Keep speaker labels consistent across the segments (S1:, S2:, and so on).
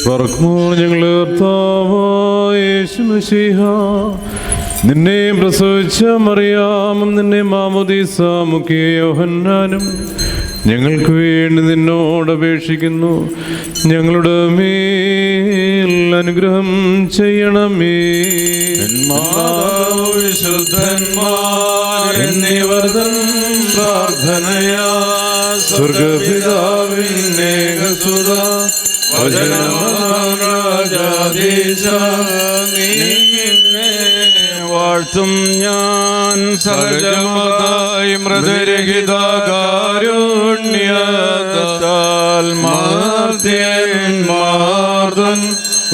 S1: പറക്കുമ്പോൾ ഞങ്ങളുടെ കർത്താവായ യേശുമശീഹ, നിന്നെ പ്രസവിച്ച മറിയാമും നിന്നെ മാമോദീസ മുക്കിയ യോഹന്നാനും ഞങ്ങൾക്ക് വേണ്ടി നിന്നോട് അപേക്ഷിക്കുന്നു. ഞങ്ങളുടെ മേൽ അനുഗ്രഹം ചെയ്യണമേ.
S2: വിശുദ്ധന്മാർ പ്രാർത്ഥനയാ സ്വർഗപിതാവിന്റെ സുത വാഴ്ത്തും ഞാൻ സഹജമതായി മൃദുരഹിതാകാരുണ്യത്താൽ മാർദ്യന്മാർദ്ദൻ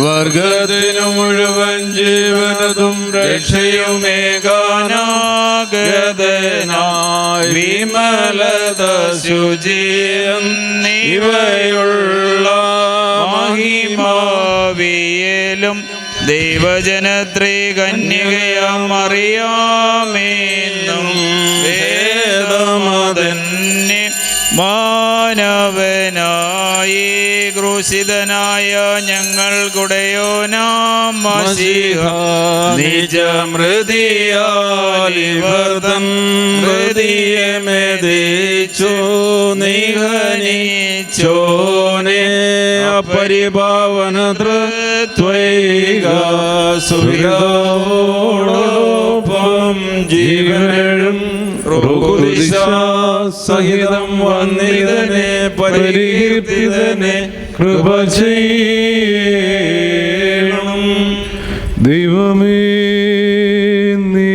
S2: വർഗത്തിനു മുഴുവൻ ജീവനതും രക്ഷയുമേകാനാഗതനായി വിമലത ശുചിയം ഇവയുള്ള മഹിമാവിയലും ദൈവജനത്രീ കന്യകയാം അറിയാമെന്നും വേദമതന്നെ മാനവനായി ക്രൂശിതനായ ഞങ്ങൾ കുടയോനാം മശീഹ നിജമൃതിയാലിവർദ്ധം ഹൃദയെ മെതിച്ചു നിഹനിച്ചോനെ അപരിഭാവന ത്വൈക സുഖോടൊപ്പം ജീവനും സഹിതം വന്നിതനെ പരികീർത്തിതനെ കൃപ ചെയ്യണം.
S1: ദൈവമേ, നീ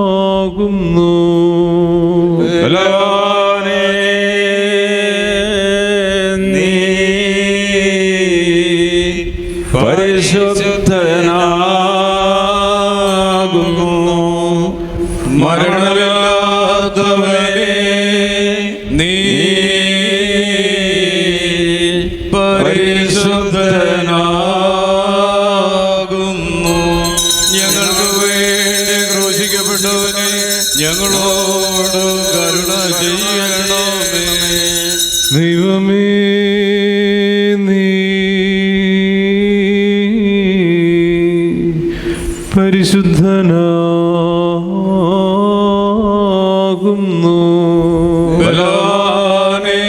S1: പരിശുദ്ധനാകുന്നു.
S2: പരിശുദ്ധനാകുന്നു. മരണമില്ലാത്തവനെ നീ പരിശുദ്ധനാകുന്നു. ഞങ്ങൾക്ക് വേണ്ടി ക്രൂശിക്കപ്പെട്ടവനെ ഞങ്ങളോട് കരുണ ചെയ്യണമേ.
S1: ദൈവമേ, നീ പരിശുദ്ധനാകുന്നു.
S2: ബലവാനേ,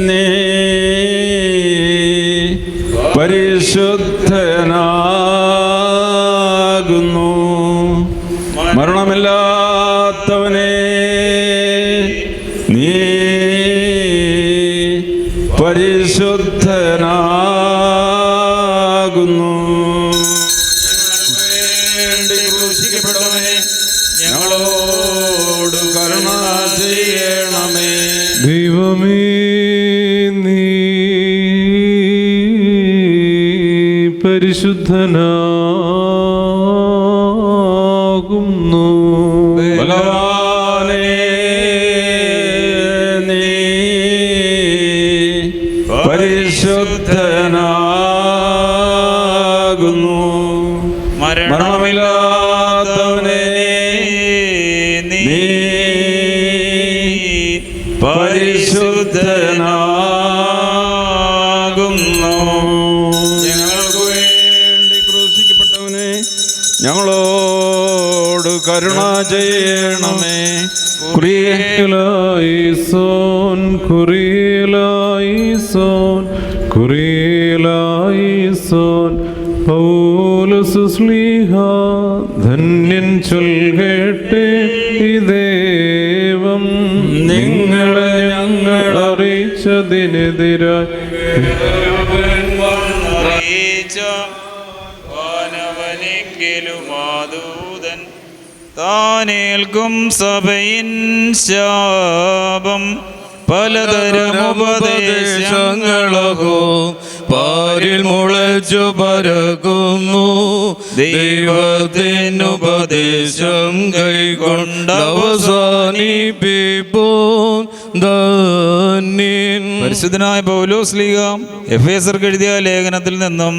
S2: നീ പരിശുദ്ധനാകുന്നു. മരണമില്ലാത്തവനെ നീ പരിശുദ്ധനാകുന്നു. വേണ്ടി ക്രൂശിക്കപ്പെട്ടവനെ ഞങ്ങളോട് കരുണ ചെയ്യണമേ.
S1: ദൈവമേ, നീ പരിശുദ്ധനാകുന്നു.
S2: ബലവാനേ, നീ പരിശുദ്ധനാകുന്നു. മരണമില്ലാത്തവനെ നീ പരിശുദ്ധനാകുന്നു. ഞങ്ങൾക്ക് വേണ്ടി ക്രൂശിക്കപ്പെട്ടവനെ ഞങ്ങളോട് കരുണ ചെയ്യണമേ.
S1: കുറിയലായിസോൻ, കുറിയലായിസോൻ, കുറിയലായിസോൻ. പൗലോസ് ശ്ലീഹ ധന്യൻ ചൊൽകേട്ടെ ഈ ദേവം നിങ്ങളെ ഞങ്ങൾ അറിയിച്ചതിനെതിരായി
S3: വാനവനെങ്കിലുമാദൂതൻ താനേൽക്കും സഭയിൻ ശാപം പലതരമുപദേശങ്ങളോ പാരിൽ മുളച്ചു പരക്കുന്നു. ദൈവത്തിനുപദേശം കൈകൊണ്ട് അവസാനിപ്പിപ്പോ ധന്യൻ.
S2: പരിശുദ്ധനായ പൗലോസ് ശ്ലീഹ എഫേസർക്ക് എഴുതിയ ലേഖനത്തിൽ നിന്നും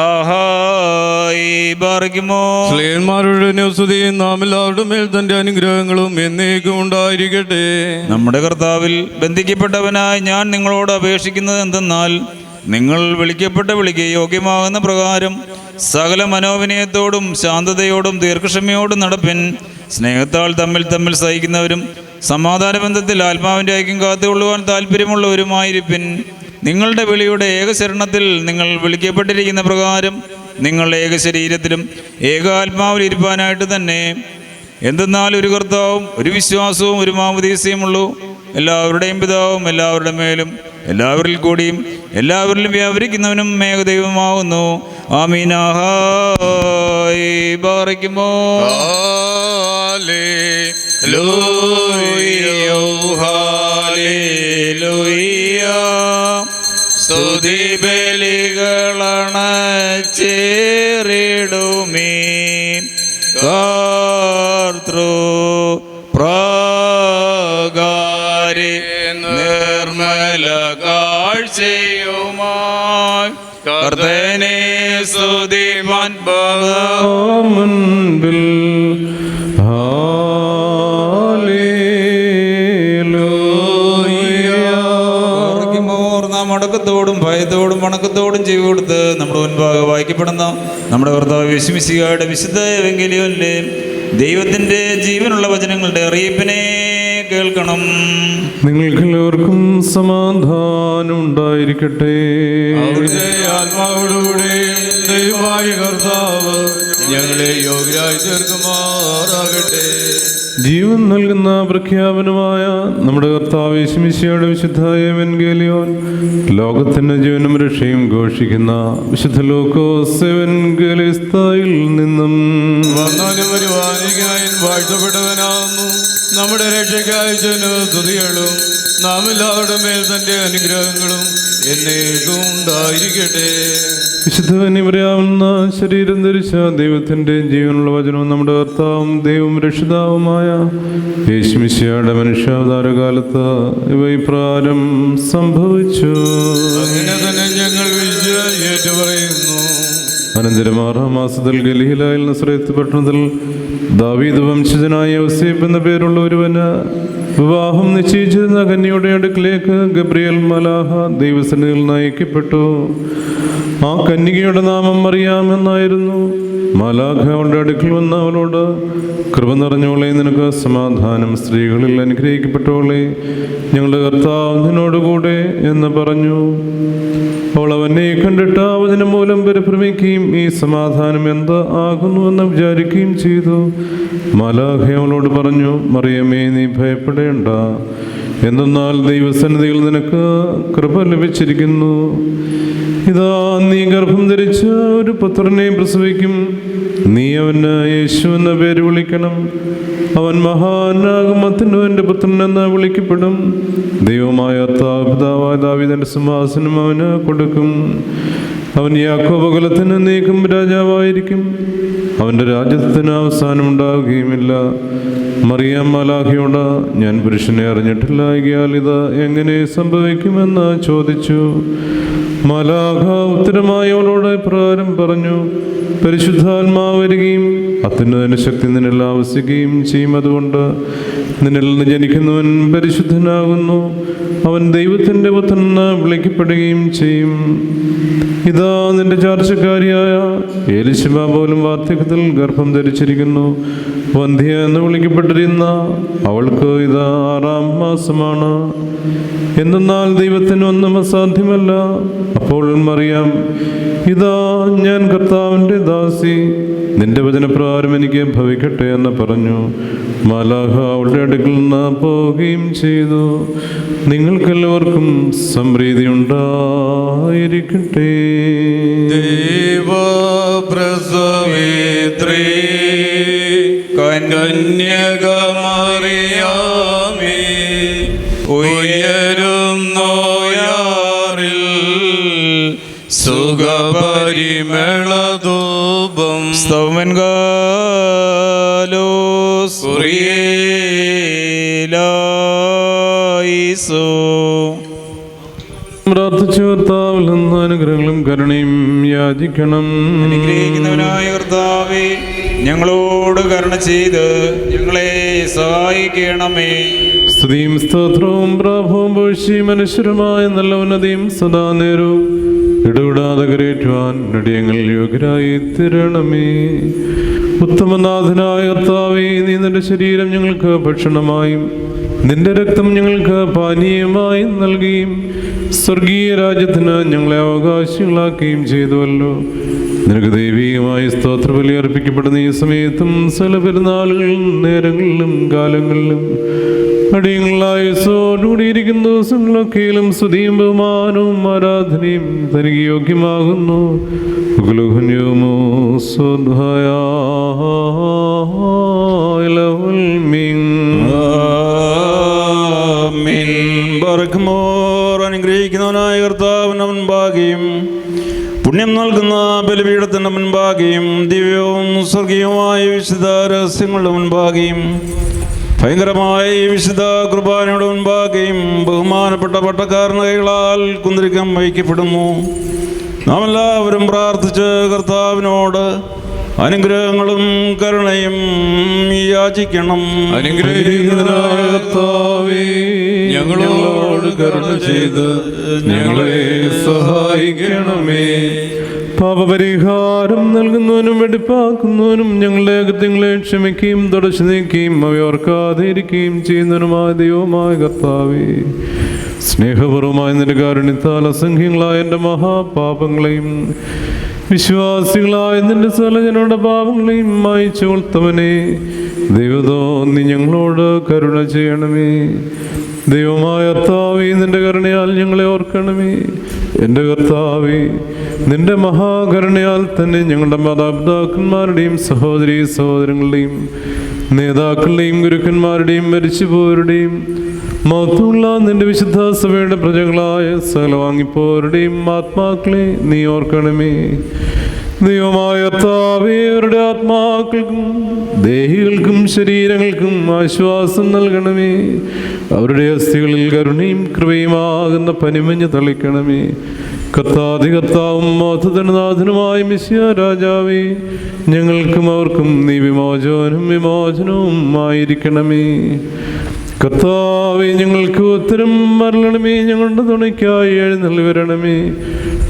S2: ആഹായി ബാറയ്ക്കുമോ.
S3: സ്ലേന്മാരുടെ സ്തുതിയും നാം എല്ലാവരുടെ മേൽ തന്റെ അനുഗ്രഹങ്ങളും എന്നേക്കും ഉണ്ടായിരിക്കട്ടെ.
S2: നമ്മുടെ കർത്താവിൽ ബന്ധിക്കപ്പെട്ടവനായി ഞാൻ നിങ്ങളോട് അപേക്ഷിക്കുന്നത് എന്തെന്നാൽ, നിങ്ങൾ വിളിക്കപ്പെട്ട വിളിക്ക് യോഗ്യമാകുന്ന പ്രകാരം സകല മനോവിനയത്തോടും ശാന്തതയോടും ദീർഘക്ഷമയോടും നടപ്പിൻ. സ്നേഹത്താൽ തമ്മിൽ സഹിക്കുന്നവരും സമാധാന ബന്ധത്തിൽ ആത്മാവിൻ്റെ ഐക്യം കാത്തുകൊള്ളുവാൻ താല്പര്യമുള്ളവരുമായിരിപ്പിൻ. നിങ്ങളുടെ വിളിയുടെ ഏകശരണത്തിൽ നിങ്ങൾ വിളിക്കപ്പെട്ടിരിക്കുന്ന പ്രകാരം നിങ്ങൾ ഏക ശരീരത്തിലും ഏക ആത്മാവിൽ ഇരിപ്പാനായിട്ട് തന്നെ. എന്തെന്നാൽ ഒരു കർത്താവും ഒരു വിശ്വാസവും ഒരു മാമോദീസയുമുള്ളൂ. എല്ലാവരുടെയും പിതാവും എല്ലാവരുടെ മേലും എല്ലാവരിൽ കൂടിയും എല്ലാവരിലും വ്യാപരിക്കുന്നവനും ഏകദൈവമാകുന്നു. ആമീൻ. ആഹായി ബാറയ്ക്കുമോ.
S3: സ്തുതി ബലികളണച്ചേറിടുമേ കർത്തൃ പ്രകാരി നിർമ്മല കാഴ്ചയുമായി കർത്തനെ സ്തുതിമാൻ
S1: മുൻപിൽ
S2: നാം അടക്കത്തോടും ഭയത്തോടും വണക്കത്തോടും ചെയ്തു കൊടുത്ത് നമ്മുടെ മുൻപാകെ വായിക്കപ്പെടുന്ന നമ്മുടെ കർത്താവ് യേശുമിശിഹായുടെ വിശുദ്ധ എവങ്കേലിയോനിലെ ദൈവത്തിൻ്റെ ജീവനുള്ള വചനങ്ങളുടെ അറിയിപ്പിനെ കേൾക്കണം.
S1: നിങ്ങൾക്കെല്ലാവർക്കും സമാധാനം ഉണ്ടായിരിക്കട്ടെ.
S3: അവിടുത്തെ ആത്മാവോടുകൂടെ ദൈവമായ കർത്താവ് ഞങ്ങളെ യോഗ്യരായി തീർക്കുമാറാകട്ടെ.
S1: ജീവൻ നൽകുന്ന പ്രഖ്യാപനമായ നമ്മുടെ കർത്താവ് യേശുമിശിഹായുടെ വിശുദ്ധ എവങ്കേലിയോൻ ലോകത്തിന്റെ ജീവനും രക്ഷയും ഘോഷിക്കുന്ന വിശുദ്ധ ലൂക്കോസ് എവങ്കേലിസ്തയിൽ നിന്നും.
S3: വന്നവനും വരുവാനിക്കായി വാഴ്ത്തപ്പെട്ടവനാകുന്നു നമ്മുടെ രക്ഷയ്ക്കായി സ്തുതികളും നാം എല്ലാവരുടെ മേൽ തന്റെ അനുഗ്രഹങ്ങളും എന്നേക്കും ഉണ്ടായിരിക്കട്ടെ.
S1: വിശുദ്ധവനി പറയാവുന്ന ശരീരം ധരിച്ച ദൈവത്തിന്റെ ജീവനുള്ള വചനവും നമ്മുടെ കർത്താവും ദൈവവും രക്ഷിതാവുമായ യേശുമിശിഹായുടെ മനുഷ്യാവതാര കാലത്ത് ഇവ ഇപ്രകാരം സംഭവിച്ചു.
S3: അങ്ങനെ തന്നെ ഞങ്ങൾ ഏറ്റുപറയുന്നു.
S1: അനന്തരം 6-ാം മാസത്തിൽ ഗലീലായിൽ നസറേത്ത് പട്ടണത്തിൽ ദാവീദ് വംശജനായ യോസേഫ് എന്ന പേരുള്ള ഒരുവന് വിവാഹം നിശ്ചയിച്ചിരുന്ന കന്യയുടെ അടുക്കിലേക്ക് ഗബ്രിയേൽ മലാഹ ദൈവസന്നിധിയിൽ നയിക്കപ്പെട്ടു. ആ കന്യകയുടെ നാമം മറിയാം എന്നായിരുന്നു. മലാഖ അവളുടെ അടുക്കൽ വന്ന് അവളോട്, കൃപ നിറഞ്ഞവളെ, നിനക്ക് സമാധാനം, സ്ത്രീകളിൽ അനുഗ്രഹിക്കപ്പെട്ടവളെ, ഞങ്ങളുടെ കർത്താവ് നിന്നോടുകൂടെ എന്ന് പറഞ്ഞു. അവൾ അവനെ കണ്ടിട്ട് അവന് മൂലം പരിഭ്രമിക്കുകയും ഈ സമാധാനം എന്ത് ആകുന്നുവെന്ന് വിചാരിക്കുകയും ചെയ്തു. മലാഖ അവളോട് പറഞ്ഞു, മറിയമേ, നീ ഭയപ്പെടേണ്ട, എന്തെന്നാൽ ദൈവസന്നിധിയിൽ നിനക്ക് കൃപ ലഭിച്ചിരിക്കുന്നു. ഇതാ, നീ ഗർഭം ധരിച്ച് ഒരു പുത്രനെ പ്രസവിക്കും. നീ അവന് യേശു എന്ന പേര് വിളിക്കണം. അവൻ മഹാനാകും, അത്യുന്നതന്റെ പുത്രൻ എന്ന് വിളിക്കപ്പെടും. ദൈവമായ പിതാവായ ദാവീദിന്റെ സിംഹാസനം അവന് കൊടുക്കും. അവൻ യാക്കോബ് കുലത്തിന് നീക്കും രാജാവായിരിക്കും. അവന്റെ രാജ്യത്തിന് അവസാനം ഉണ്ടാവുകയുമില്ല. മറിയാം മലാഖയോട്, ഞാൻ പുരുഷനെ അറിഞ്ഞിട്ടില്ല, ആകയാൽ ഇത് എങ്ങനെ സംഭവിക്കുമെന്ന് ചോദിച്ചു. മലാഖ ഉത്തരമായി അവളോട് ഇപ്രകാരം പറഞ്ഞു, പരിശുദ്ധാത്മാവ് വരികയും അത്യുന്നതന്റെ ശക്തി നിന്നിൽ ആവസിക്കുകയും ചെയ്യും. അതുകൊണ്ട് നിന്നിൽ നിന്ന് ജനിക്കുന്നവൻ പരിശുദ്ധനാകുന്നു. അവൻ ദൈവത്തിന്റെ പുത്രനെന്ന് വിളിക്കപ്പെടുകയും ചെയ്യും. ഇതാ, നിന്റെ ചാർച്ചക്കാരിയായ എലിശബ പോലും വാർദ്ധക്യത്തിൽ ഗർഭം ധരിച്ചിരിക്കുന്നു. വന്ധ്യ എന്ന് വിളിക്കപ്പെട്ടിരുന്ന അവൾക്ക് ഇതാ 6-ാം മാസമാണ്. എന്തെന്നാൽ ദൈവത്തിന് ഒന്നും അസാധ്യമല്ല. അപ്പോൾ മറിയാം, ഇതാ, ഞാൻ കർത്താവിൻ്റെ ദാസി, നിന്റെ വചനപ്രകാരം എനിക്ക് ഭവിക്കട്ടെ എന്ന് പറഞ്ഞു. മലാഖ അവളുടെ അടുക്കൽ നിന്ന് പോവുകയും ചെയ്തു. നിങ്ങൾക്കെല്ലാവർക്കും സമൃദ്ധി ഉണ്ടായിരിക്കട്ടെ.
S3: ദേവപ്രസവേത്രേ കന്യകമറിയാമേ, ഉയരും നോയാറിൽ സുഖപരിമളധൂപം
S2: സ്തവൻ ഗാലോസ് കുറിയേലായി പാറീസോ.
S1: പ്രാർത്ഥിച്ചു കർത്താവിൽ നിന്ന് അനുഗ്രഹങ്ങളും കരുണയും യാചിക്കണം.
S2: അനുഗ്രഹിക്കുന്നവനായ കർത്താവേ, ഞങ്ങളോട് കരുണ ചെയ്ത് ഞങ്ങളെ സഹായിക്കണമേ.
S1: സ്തുതിയും സ്തോത്രവും പ്രാഭവും ഭവിഷ്യം മനുഷ്യരുമായ നല്ല ഉന്നതിയും സദാ നേരവും ഇടവിടാതെ കരയേറ്റുവാൻ നടിയങ്ങൾ യോഗ്യരായി തീരണമേ. ഉത്തമനാഥനായ കർത്താവേ, നീ നിന്റെ ശരീരം ഞങ്ങൾക്ക് ഭക്ഷണമായും നിന്റെ രക്തം ഞങ്ങൾക്ക് പാനീയമായും നൽകുകയും സ്വർഗീയ രാജ്യത്തിന് ഞങ്ങളെ അവകാശികളാക്കുകയും ചെയ്തുവല്ലോ. നിനക്ക് ദൈവീകമായി സ്തോത്രബലി അർപ്പിക്കപ്പെടുന്ന ഈ സമയത്തും സകല പെരുന്നാളുകളിലും നേരങ്ങളിലും കാലങ്ങളിലും അടിയങ്ങളായോടുകൂടിയിരിക്കുന്ന ദിവസങ്ങളൊക്കെയിലും സ്തുതിയും ബഹുമാനവും ആരാധനയും തനിക്ക് യോഗ്യമാകുന്നു.
S4: അനുഗ്രഹിക്കുന്നവനായ കർത്താവിന്റെ മുൻപാകെയും പുണ്യം നൽകുന്ന ബലിപീഠത്തിന്റെ മുൻപാകെയും ദിവ്യവും സ്വർഗീയവുമായ വിശുദ്ധ രഹസ്യങ്ങളുടെ മുൻപാകെയും ഭയങ്കരമായ ഈ വിശുദ്ധ കുർബാനയുടെ മുൻപാകെയും ബഹുമാനപ്പെട്ട പട്ടക്കാരൻ കൈകളാൽ കുന്തിരിക്കം വഹിക്കപ്പെടുന്നു. നാം എല്ലാവരും പ്രാർത്ഥിച്ച് കർത്താവിനോട് അനുഗ്രഹങ്ങളും കരുണയും യാചിക്കണം.
S1: അനുഗ്രഹിക്കുന്നവനായ കർത്താവേ, ഞങ്ങളോട് കരുണ ചെയ്ത് ഞങ്ങളെ സഹായിക്കണമേ. പാപപരിഹാരം നൽകുന്നവനും വെടിപ്പാക്കുന്നവനും ഞങ്ങളുടെ കൃത്യങ്ങളെ ക്ഷമിക്കുകയും തുടച്ചു നീക്കുകയും അവയോർക്കാതെ ഇരിക്കുകയും ചെയ്യുന്നവനുമായ ദൈവമായ കർത്താവേ, സ്നേഹപൂർവമായ നിന്റെ കാരുണ്യത്താൽ അസംഖ്യങ്ങളായ എൻ്റെ മഹാപാപങ്ങളെയും വിശ്വാസികളായ നിന്റെ സകലജനങ്ങളുടെ പാപങ്ങളെയും മായിച്ചു കൊടുത്തവനെ, ദൈവതോ നീ ഞങ്ങളോട് കരുണ ചെയ്യണമേ. ദൈവമായ കർത്താവേ, നിന്റെ കരുണയാൽ ഞങ്ങളെ ഓർക്കണമേ. എൻ്റെ കർത്താവേ, നിന്റെ മഹാകരുണയാൽ തന്നെ ഞങ്ങളുടെ മാതാപിതാക്കന്മാരുടെയും സഹോദരീ സഹോദരങ്ങളുടെയും നേതാക്കളുടെയും ഗുരുക്കന്മാരുടെയും മരിച്ചുപോയവരുടെയും മഹത്വമുള്ള നിന്റെ വിശുദ്ധ സഭയുടെ പ്രജകളായ സകല വാങ്ങിപ്പോരുടെയും ആത്മാക്കളെ നീ ഓർക്കണമേ. ദൈവമായ കർത്താവേ, അവരുടെ ആത്മാക്കൾക്കും ദേഹികൾക്കും ശരീരങ്ങൾക്കും ആശ്വാസം നൽകണമേ. അവരുടെ അസ്ഥികളിൽ കരുണയും കൃപയുമാകുന്ന പനിമഞ്ഞ് തളിക്കണമേ. കർത്താവും മോഹനാഥനുമായ മിശിഹാ രാജാവേ, ഞങ്ങൾക്കും അവർക്കും നീ വിമോചനവും ആയിരിക്കണമേ. കർത്താവേ, ഞങ്ങൾക്ക് ഉത്തരം മരളണമേ. ഞങ്ങളുടെ തുണയ്ക്കായി എഴുന്നള്ളി വരണമേ.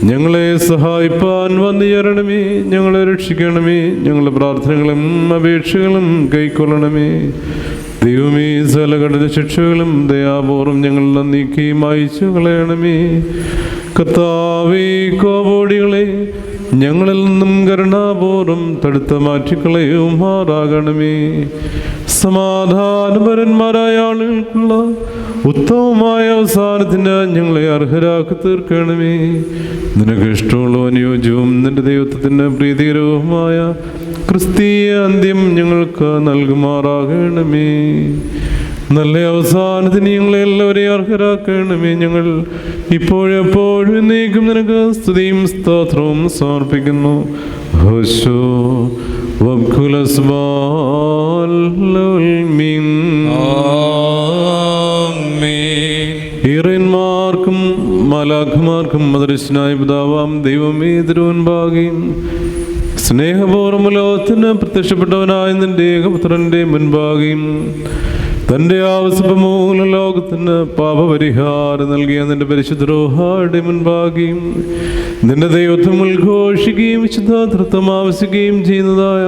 S1: ഞങ്ങളെ സഹായിപ്പാൻ വന്നു ചേരണമേ. ഞങ്ങളെ രക്ഷിക്കണമേ. ഞങ്ങളുടെ പ്രാർത്ഥനകളും അപേക്ഷകളും കൈക്കൊള്ളണമേ. ദൈവമേ, സകലകഠിന ശിക്ഷകളും ദയാപൂർവം ഞങ്ങൾ നീക്കി മായിച്ചു കളയണമേ. കർത്താവേ, കോപോടികളെ ഞങ്ങളിൽ നിന്നും കരുണാപൂർവം തടുത്ത് മാറ്റിക്കളയുമാറാകണമേ. സമാധാനപരന്മാരായ ആളുകൾക്കുള്ള ഉത്തമമായ അവസാനത്തിന് ഞങ്ങളെ അർഹരാക്കി തീർക്കണമേ. നിനക്ക് ഇഷ്ടമുള്ള അനുയോജ്യവും നിന്റെ ദൈവത്വത്തിന് പ്രീതികരവുമായ ക്രിസ്തീയ അന്ത്യം ഞങ്ങൾക്ക് നൽകുമാറാകണമേ. നല്ല അവസാനത്തിന് ഞങ്ങളെ എല്ലാവരെയും അർഹരാക്കണമേ. ഞങ്ങൾ ഇപ്പോഴെപ്പോഴും എന്നേക്കും നിനക്ക് സ്തുതിയും സ്തോത്രവും സമർപ്പിക്കുന്നു. ഹോശോ ഈറന്മാർക്കും മാലാഖമാർക്കും മദർശനായ പിതാവാം ദൈവമേ, തിരുവൻപാകെയും സ്നേഹപൂർവ്വം ലോകത്തിന് പ്രത്യക്ഷപ്പെട്ടവനായ നിന്റെ ഏകപുത്രന്റെ മുൻപാകെയും തൻ്റെ ആവശ്യമൂലം ലോകത്തിന് പാപപരിഹാരം നൽകിയ നിന്റെ പരിശുദ്ധ റൂഹായുടെ മുൻപാകെയും നിന്റെ ദൈവത്വം ഉദ്ഘോഷിക്കുകയും വിശുദ്ധാതൃത്വം ആവശ്യിക്കുകയും ചെയ്യുന്നതായ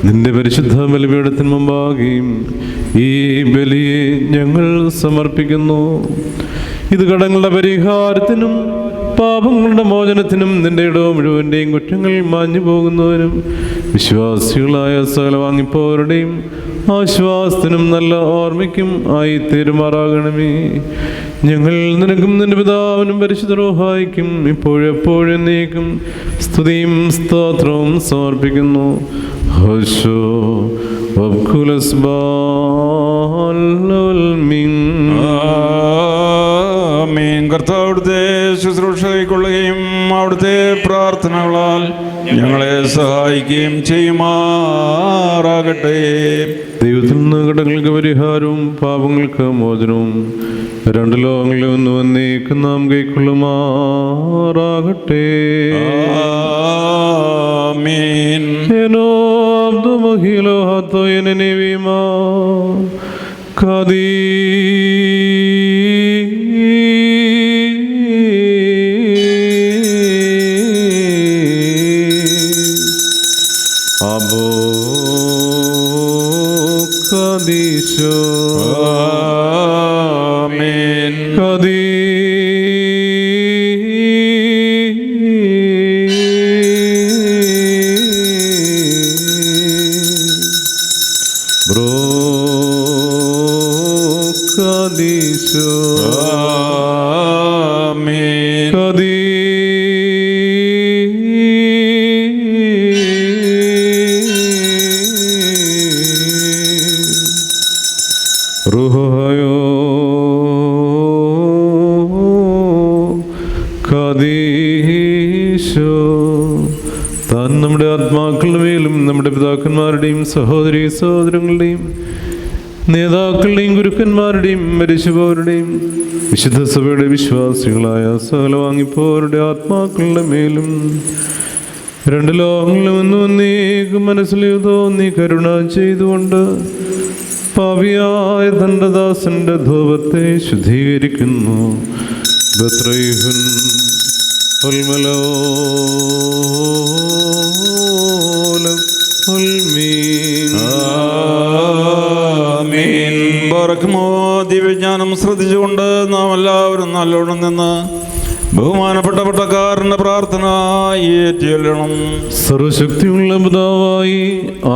S1: നിന്റെ പരിശുദ്ധ ബലിപീഠത്തിന് മുമ്പാകെയും ഈ ബലിയെ ഞങ്ങൾ സമർപ്പിക്കുന്നു. ഇത് കടങ്ങളുടെ പരിഹാരത്തിനും പാപങ്ങളുടെ മോചനത്തിനും നിന്റെ ഇടവും മുഴുവൻ്റെയും കുറ്റങ്ങൾ മാഞ്ഞു പോകുന്നവരും വിശ്വാസികളായ സകല വാങ്ങിപ്പോരുടെയും ആശ്വാസത്തിനും നല്ല ഓർമ്മയ്ക്കും ആയി തീരുമാറാകണമേ. ഞങ്ങൾ നിനക്കും നിന്റെ പിതാവിനും പരിശുദ്ധ റൂഹായിക്കും ഇപ്പോഴെപ്പോഴും നീക്കും സ്തുതിയും സ്തോത്രവും സമർപ്പിക്കുന്നു. ഹോശോ
S4: കർത്താവ് അവിടുത്തെ ശുശ്രൂഷ കൈക്കൊള്ളുകയും അവിടുത്തെ പ്രാർത്ഥനകളാൽ ഞങ്ങളെ സഹായിക്കുകയും ചെയ്യുമാറാകട്ടെ.
S1: ദൈവത്തിൽ നിന്ന് കടങ്ങൾക്ക് പരിഹാരവും പാപങ്ങൾക്ക് മോചനവും രണ്ട് ലോകങ്ങളിൽ ഒന്ന് വന്നേക്ക് നാം കൈക്കൊള്ളുമാറാകട്ടെ.
S4: ആമീൻ.
S1: Eno abdo mahilo hato yene nevima kadi abo kadisho.
S4: ആമീൻ.
S1: Kadi Bro Kadisho.
S4: ആമീൻ.
S1: Kadi Ruhayo Kadisho. താൻ നമ്മുടെ ആത്മാക്കളുടെ മേലും നമ്മുടെ പിതാക്കന്മാരുടെയും സഹോദരീ സഹോദരങ്ങളുടെയും നേതാക്കളുടെയും ഗുരുക്കന്മാരുടെയും മരിച്ചുപോരുടെയും വിശുദ്ധ സഭയുടെ വിശ്വാസികളായ സകല വാങ്ങിപ്പോരുടെ ആത്മാക്കളുടെ മേലും രണ്ട് ലോകങ്ങളിലും ഒന്നും നീക്കും മനസ്സിലെയോ തോന്നി കരുണ ചെയ്തുകൊണ്ട് പാപിയായ ദണ്ഡദാസന്റെ ധൂപത്തെ ശുദ്ധീകരിക്കുന്നു. ബത്രൈഹുൻ
S4: ആമീൻ. ബറക്കുമോ. ദിവ്യജ്ഞാനം ശ്രദ്ധിച്ചുകൊണ്ട് നാം എല്ലാവരും നല്ലോണം നിന്ന് ബഹുമാനപ്പെട്ട പട്ടക്കാരന്റെ പ്രാർത്ഥന ഏറ്റുചൊല്ലണം.
S1: സർവശക്തിയുള്ള പിതാവായി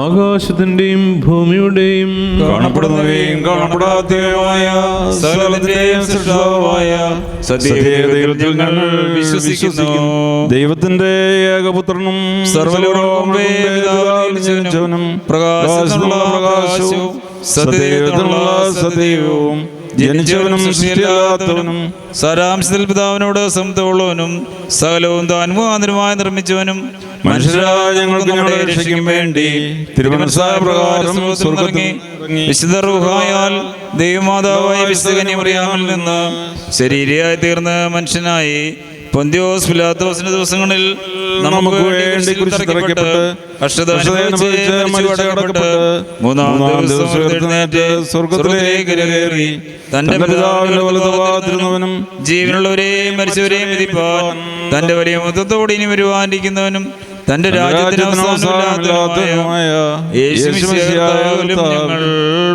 S1: ആകാശത്തിന്റെയും ഭൂമിയുടെയും
S4: കാണപ്പെടുന്നവയും കാണപ്പെടാത്തവയുമായ സകലത്തിന്റെയും സൃഷ്ടാവായ സത്യദൈവത്തിൽ ഞങ്ങൾ വിശ്വസിക്കുന്നു. ദൈവത്തിന്റെ ഏകപുത്രനും സർവ്വലോകവും പ്രകാശത്തിനുള്ള പ്രകാശവും സത്യദൈവത്തിനുള്ള സത്യദൈവവും ജനിച്ചവനും സൃഷ്ടിയാത്തവനും
S2: സാരാംശത്തിൽ പിതാവിനോട് സമത്വമുള്ളവനും സകലവും താൻ മുഖാന്തരമായി നിർമ്മിച്ചവനും
S4: മനുഷ്യരായ ഞങ്ങൾക്ക് ഞങ്ങളെ രക്ഷിക്കും വേണ്ടി തിരുമനസ്സായ പ്രകാരം സ്വർഗ്ഗത്തിൽ
S2: വിശുദ്ധ റൂഹായാൽ ദൈവമാതാവായ വിശുദ്ധ കന്യമറിയാമിൽ നിന്ന് ശരീരയായി തീർന്ന് മനുഷ്യനായി പൊന്തിയോസ് പിലാത്തോസിന്റെ ദിവസങ്ങളിൽ നമുക്ക് വേണ്ടി കുരിശിലറയ്ക്കപ്പെട്ട് മൂന്നാം ദിവസം എഴുന്നേറ്റ് സ്വർഗ്ഗത്തിലേക്ക് കയറി തന്റെ പിതാവിന്റെ വലതുഭാഗത്തിരുന്നവനും ജീവനുള്ളവരെയും മരിച്ചവരെയും വിധിപ്പാൻ തന്റെ വലിയ മൊത്തത്തോടെ ഇനി വരുവാനിരിക്കുന്നവനും തന്റെ രാജ്യത്തിന് അവസാനമില്ലാത്തതുമായ ഞങ്ങൾ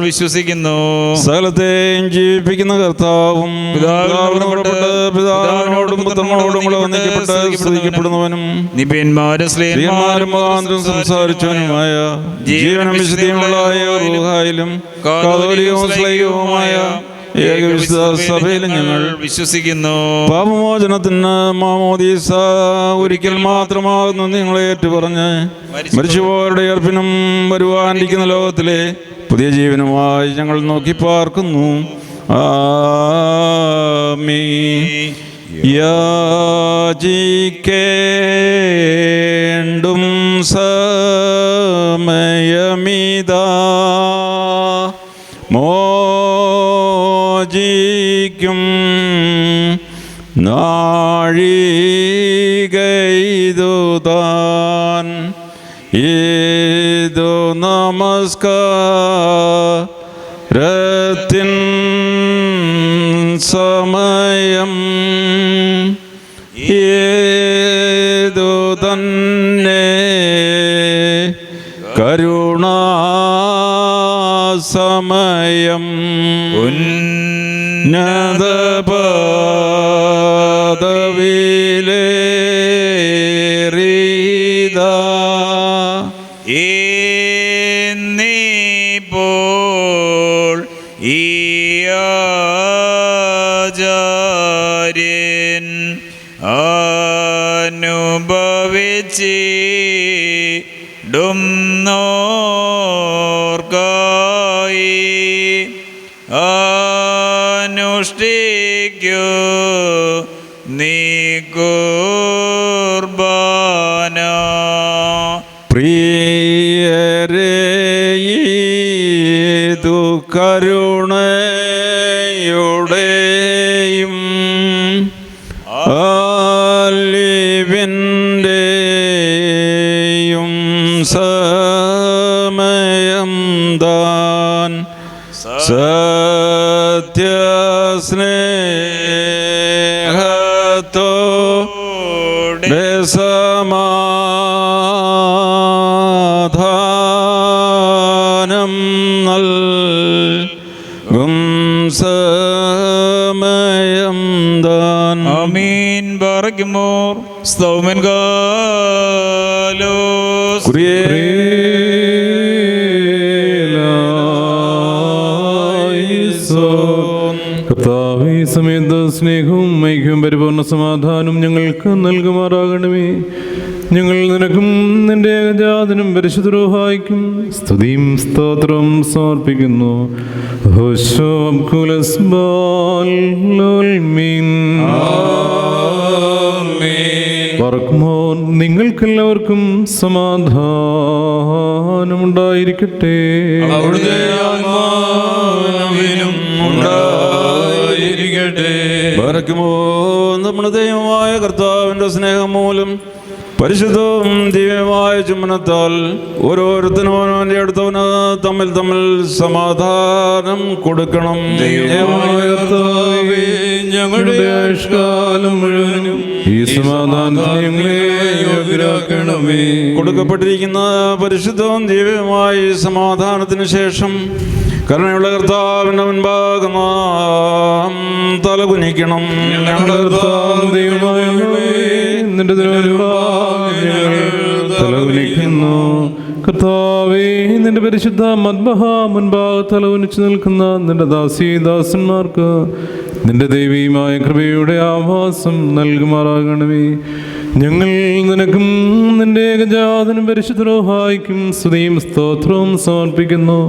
S2: വിശ്വസിക്കുന്നു.
S4: സകലത്തെയും ജീവിപ്പിക്കുന്ന കർത്താവും പിതാവിനോടും പുത്രനോടും കൂടെ വന്ദിക്കപ്പെട്ട് സ്തുതിക്കപ്പെടുന്നവനും നിബിയന്മാരും സ്ത്രീയന്മാരും മുഖാന്തരം സംസാരിച്ചവനുമായ ജീവനും വിശുദ്ധിയുമുള്ള റൂഹായിലും കാതോലികവും സ്ലൈകവുമായ ഏകവിശുദ്ധ സഭയിൽ ഞങ്ങൾ
S2: വിശ്വസിക്കുന്നു.
S4: പാപമോചനത്തിന് മാമോദീസ ഒരിക്കൽ മാത്രമാകുന്നു നിങ്ങളെ ഏറ്റുപറഞ്ഞ് മരിച്ചുപോയവരുടെ ഏർപ്പിനും വരുവാനിരിക്കുന്ന ലോകത്തിലെ പുതിയ ജീവനുമായി ഞങ്ങൾ നോക്കി പാർക്കുന്നു. ആമീൻ. യാചിക്കേണ്ടും സമയമിതാ മോചിക്കും നാഴികൈതുതാൻ ഏതു നമസ്കാരത്തിൻ സമയം ഏതു തന്നെ കരുണാസമയം ഉന്നത പദവിയിലേറിയതാ
S2: എന്നീപ്പോൾ ഈ ആചാര്യൻ അനുഭവിച്ചിടുന്നോർക്കായി അനുഷ്ഠിക്കൂ നീ കുർബാന.
S4: പ്രിയരേ ഇതു കരുണയുടെ ഞാൻ സത്യസ്നേഹത്തോടെ സമാധാനം നൽകും സമയം താൻ.
S2: ആമീൻ. ബാറക്കുമോർ സ്തൗമൻ ഗാലോസ്.
S1: കർത്താവേ, ഈ സമയത്ത് സ്നേഹവും ഐക്യവും പരിപൂർണ്ണ സമാധാനവും ഞങ്ങൾക്ക് നൽകുമാറാകണമേ. ഞങ്ങൾ നിനക്കും നിന്റെ ഏകജാതനും പരിശുദ്ധ റൂഹായിക്കും സ്തുതിയും സ്തോത്രവും സമർപ്പിക്കുന്നു. നിങ്ങൾക്കെല്ലാവർക്കും സമാധാനമുണ്ടായിരിക്കട്ടെ.
S3: അവിടുത്തെ ആത്മാവിനും ഉണ്ടായിരിക്കട്ടെ.
S4: ബറക്കുമോ നമ്മുടെ ദൈവമായ കർത്താവിന്റെ സ്നേഹം മൂലം പരിശുദ്ധവും ദിവ്യമായ ചുംബനത്താൽ ഓരോരുത്തരും അവനവന്റെ അടുത്തവന് തമ്മിൽ തമ്മിൽ സമാധാനം കൊടുക്കണം.
S3: ഞങ്ങളുടെ ആയുഷ്കാലം മുഴുവനും ഈ സമാധാനത്തെ യോഗ്യരാക്കണമേ.
S4: കൊടുക്കപ്പെട്ടിരിക്കുന്ന പരിശുദ്ധവും ദിവ്യമായ സമാധാനത്തിന് ശേഷം കരുണയുള്ള കർത്താവിന്റെ മുൻപാകെ നാം തലകുനിക്കണം.
S1: തലകുനിക്കുന്നു. കർത്താവേ, നിന്റെ പരിശുദ്ധ മദ്ബഹ മുൻപാകെ തലകുനിച്ചു നിൽക്കുന്ന നിന്റെ ദാസീദാസന്മാർക്ക് നിന്റെ ദൈവീയമായ കൃപയുടെ ആവാസം നൽകുമാറാകണമേ. ഞങ്ങൾ നിനക്കും നിന്റെ ഏകജാതനും പരിശുദ്ധ റൂഹായിക്കും സ്തുതിയും സ്തോത്രവും സമർപ്പിക്കുന്നു.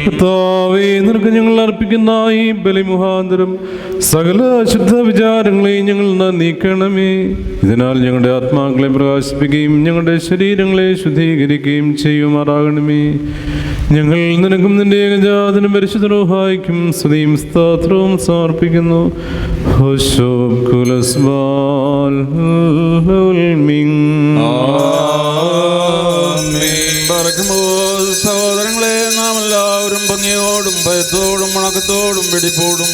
S1: കർത്താവേ, നിനക്ക് ഞങ്ങൾ അർപ്പിക്കുന്ന ഈ ബലി മുഖാന്തരം സകല അശുദ്ധ വിചാരങ്ങളെയും ഞങ്ങൾ നീക്കണമേ. ഇതിനാൽ ഞങ്ങളുടെ ആത്മാക്കളെ പ്രകാശിപ്പിക്കുകയും ഞങ്ങളുടെ ശരീരങ്ങളെ ശുദ്ധീകരിക്കുകയും ചെയ്യുമാറാകണമേ. ഞങ്ങൾ നിനക്കും നിന്റെ ഏകജാതനും പരിശുദ്ധ റൂഹായിക്കും സ്തുതിയും സ്തോത്രവും സമർപ്പിക്കുന്നു.
S4: സഹോദരങ്ങളെ, നാം എല്ലാവരും ഭംഗിയോടും ഭയത്തോടും വണക്കത്തോടും വെടിപ്പോടും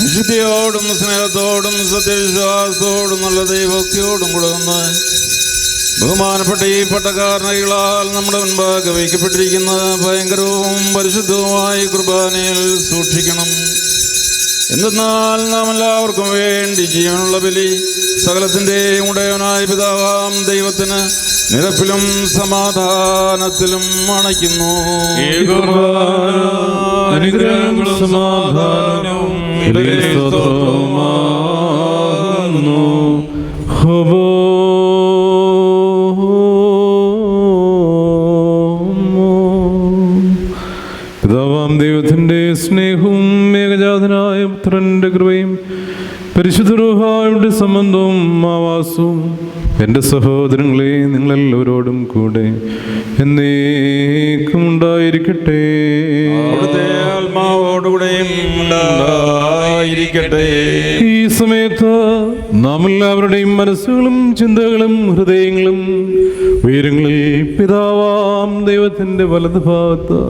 S4: വിശുദ്ധിയോടും സ്നേഹത്തോടും സത്യവിശ്വാസത്തോടും നല്ല ദൈവഭക്തിയോടും കൊടുക്കുന്ന ബഹുമാനപ്പെട്ട ഈ പട്ടക്കാരനകളാൽ നമ്മുടെ മുൻപാകെ വയ്ക്കപ്പെട്ടിരിക്കുന്ന ഭയങ്കരവും പരിശുദ്ധവുമായ കുർബാനയിൽ സൂക്ഷിക്കണം. എന്തെന്നാൽ നാം എല്ലാവർക്കും വേണ്ടി ജീവനുള്ള ബലി സകലത്തിൻ്റെയും ഉടയവനായ പിതാവാം ദൈവത്തിന് നിരപ്പിലും സമാധാനത്തിലും അണയ്ക്കുന്നു.
S1: അനുഗ്രഹങ്ങളും സമാധാനവും പിതാവാം ദൈവത്തിൻ്റെ സ്നേഹവും ഏകജാതനായ പുത്രന്റെ കൃപയും പരിശുദ്ധ റൂഹായുടെ സംബന്ധവും ആവാസവും എൻ്റെ സഹോദരങ്ങളെ നിങ്ങളെല്ലാവരോടും കൂടെ എന്നേക്കും ഉണ്ടായിരിക്കട്ടെ.
S4: അവിടുത്തെ ആത്മാവോടുകൂടെയും ഉണ്ടായിരിക്കട്ടെ.
S1: ഈ സമയത്ത് നാം എല്ലാവരുടെയും മനസ്സുകളും ചിന്തകളും ഹൃദയങ്ങളും ഉയരങ്ങളിൽ പിതാവാം ദൈവത്തിൻ്റെ വലതുഭാഗത്ത്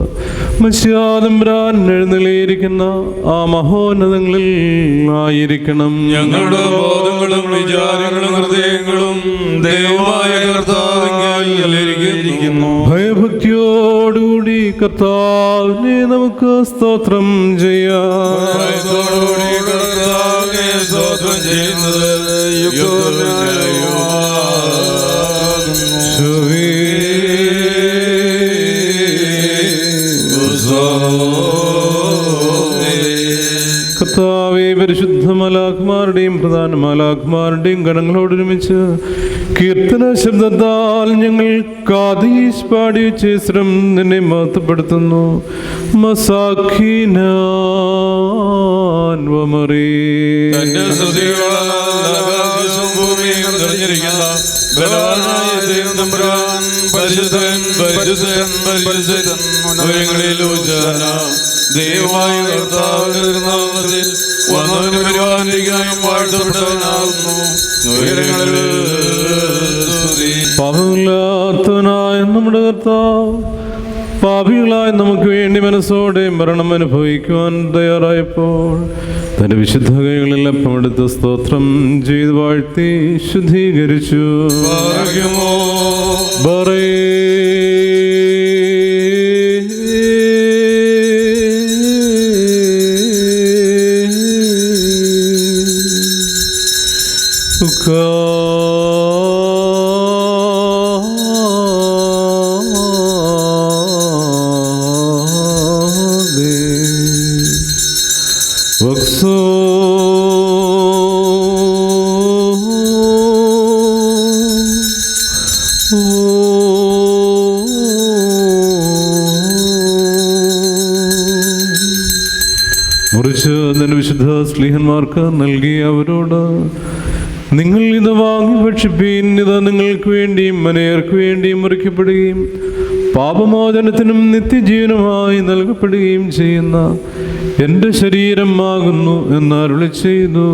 S1: മശ്യാതമ്പുരാൻ എഴുന്നള്ളിയിരിക്കുന്ന ആ മഹോന്നതങ്ങളിൽ ആയിരിക്കണം.
S3: ഞങ്ങളുടെ ബോധങ്ങളും വിചാരങ്ങളും ഹൃദയങ്ങളും ദൈവമായ കർത്താവിരിക്കുന്നു.
S1: ഭയഭക്തിയോടുകൂടി കർത്താവിനെ നമുക്ക് സ്തോത്രം ചെയ്യാം.
S3: സ്തോത്രം ചെയ്യുന്നത്
S1: കർത്താവേ, പരിശുദ്ധ മാലാഖമാരുടെയും പ്രധാന മാലാഖമാരുടെയും ഗണങ്ങളോടൊരുമിച്ച് കീർത്തന ശബ്ദത്താൽ ഞങ്ങൾ കാദീശ് പാടി ചേശ്രം നിന്നെ മഹത്വപ്പെടുത്തുന്നു.
S3: ദൈവമായ കർത്താവിന്റെ നാമത്തിൽ വന്നവനും വരുവാനിരിക്കാനും വാഴ്ത്തപ്പെട്ടവനാകുന്നു.
S4: ഉയരങ്ങളിൽ സ്തുതി.
S1: പാപമില്ലാത്തവനായ നമ്മുടെ കർത്താവ് പാപികളായ നമുക്ക് വേണ്ടി മനസ്സോടെ മരണം അനുഭവിക്കുവാൻ തയ്യാറായപ്പോൾ തന്റെ വിശുദ്ധ കൈകളിൽ അപ്പമെടുത്ത് സ്തോത്രം ചെയ്ത് വാഴ്ത്തി ശുദ്ധീകരിച്ചു. മുറിച്ച് നിന്റെ വിശുദ്ധ സ്ലീഹന്മാർക്ക് നൽകി അവരോട്, നിങ്ങൾ ഇത് വാങ്ങി ഭക്ഷിപ്പീൻ, ഇത് നിങ്ങൾക്ക് വേണ്ടിയും മനേർക്ക് വേണ്ടിയും മുറിക്കപ്പെടുകയും പാപമോചനത്തിനും നിത്യജീവനുമായി നൽകപ്പെടുകയും ചെയ്യുന്ന എൻ്റെ ശരീരം ആകുന്നു എന്നരുളി ചെയ്തു.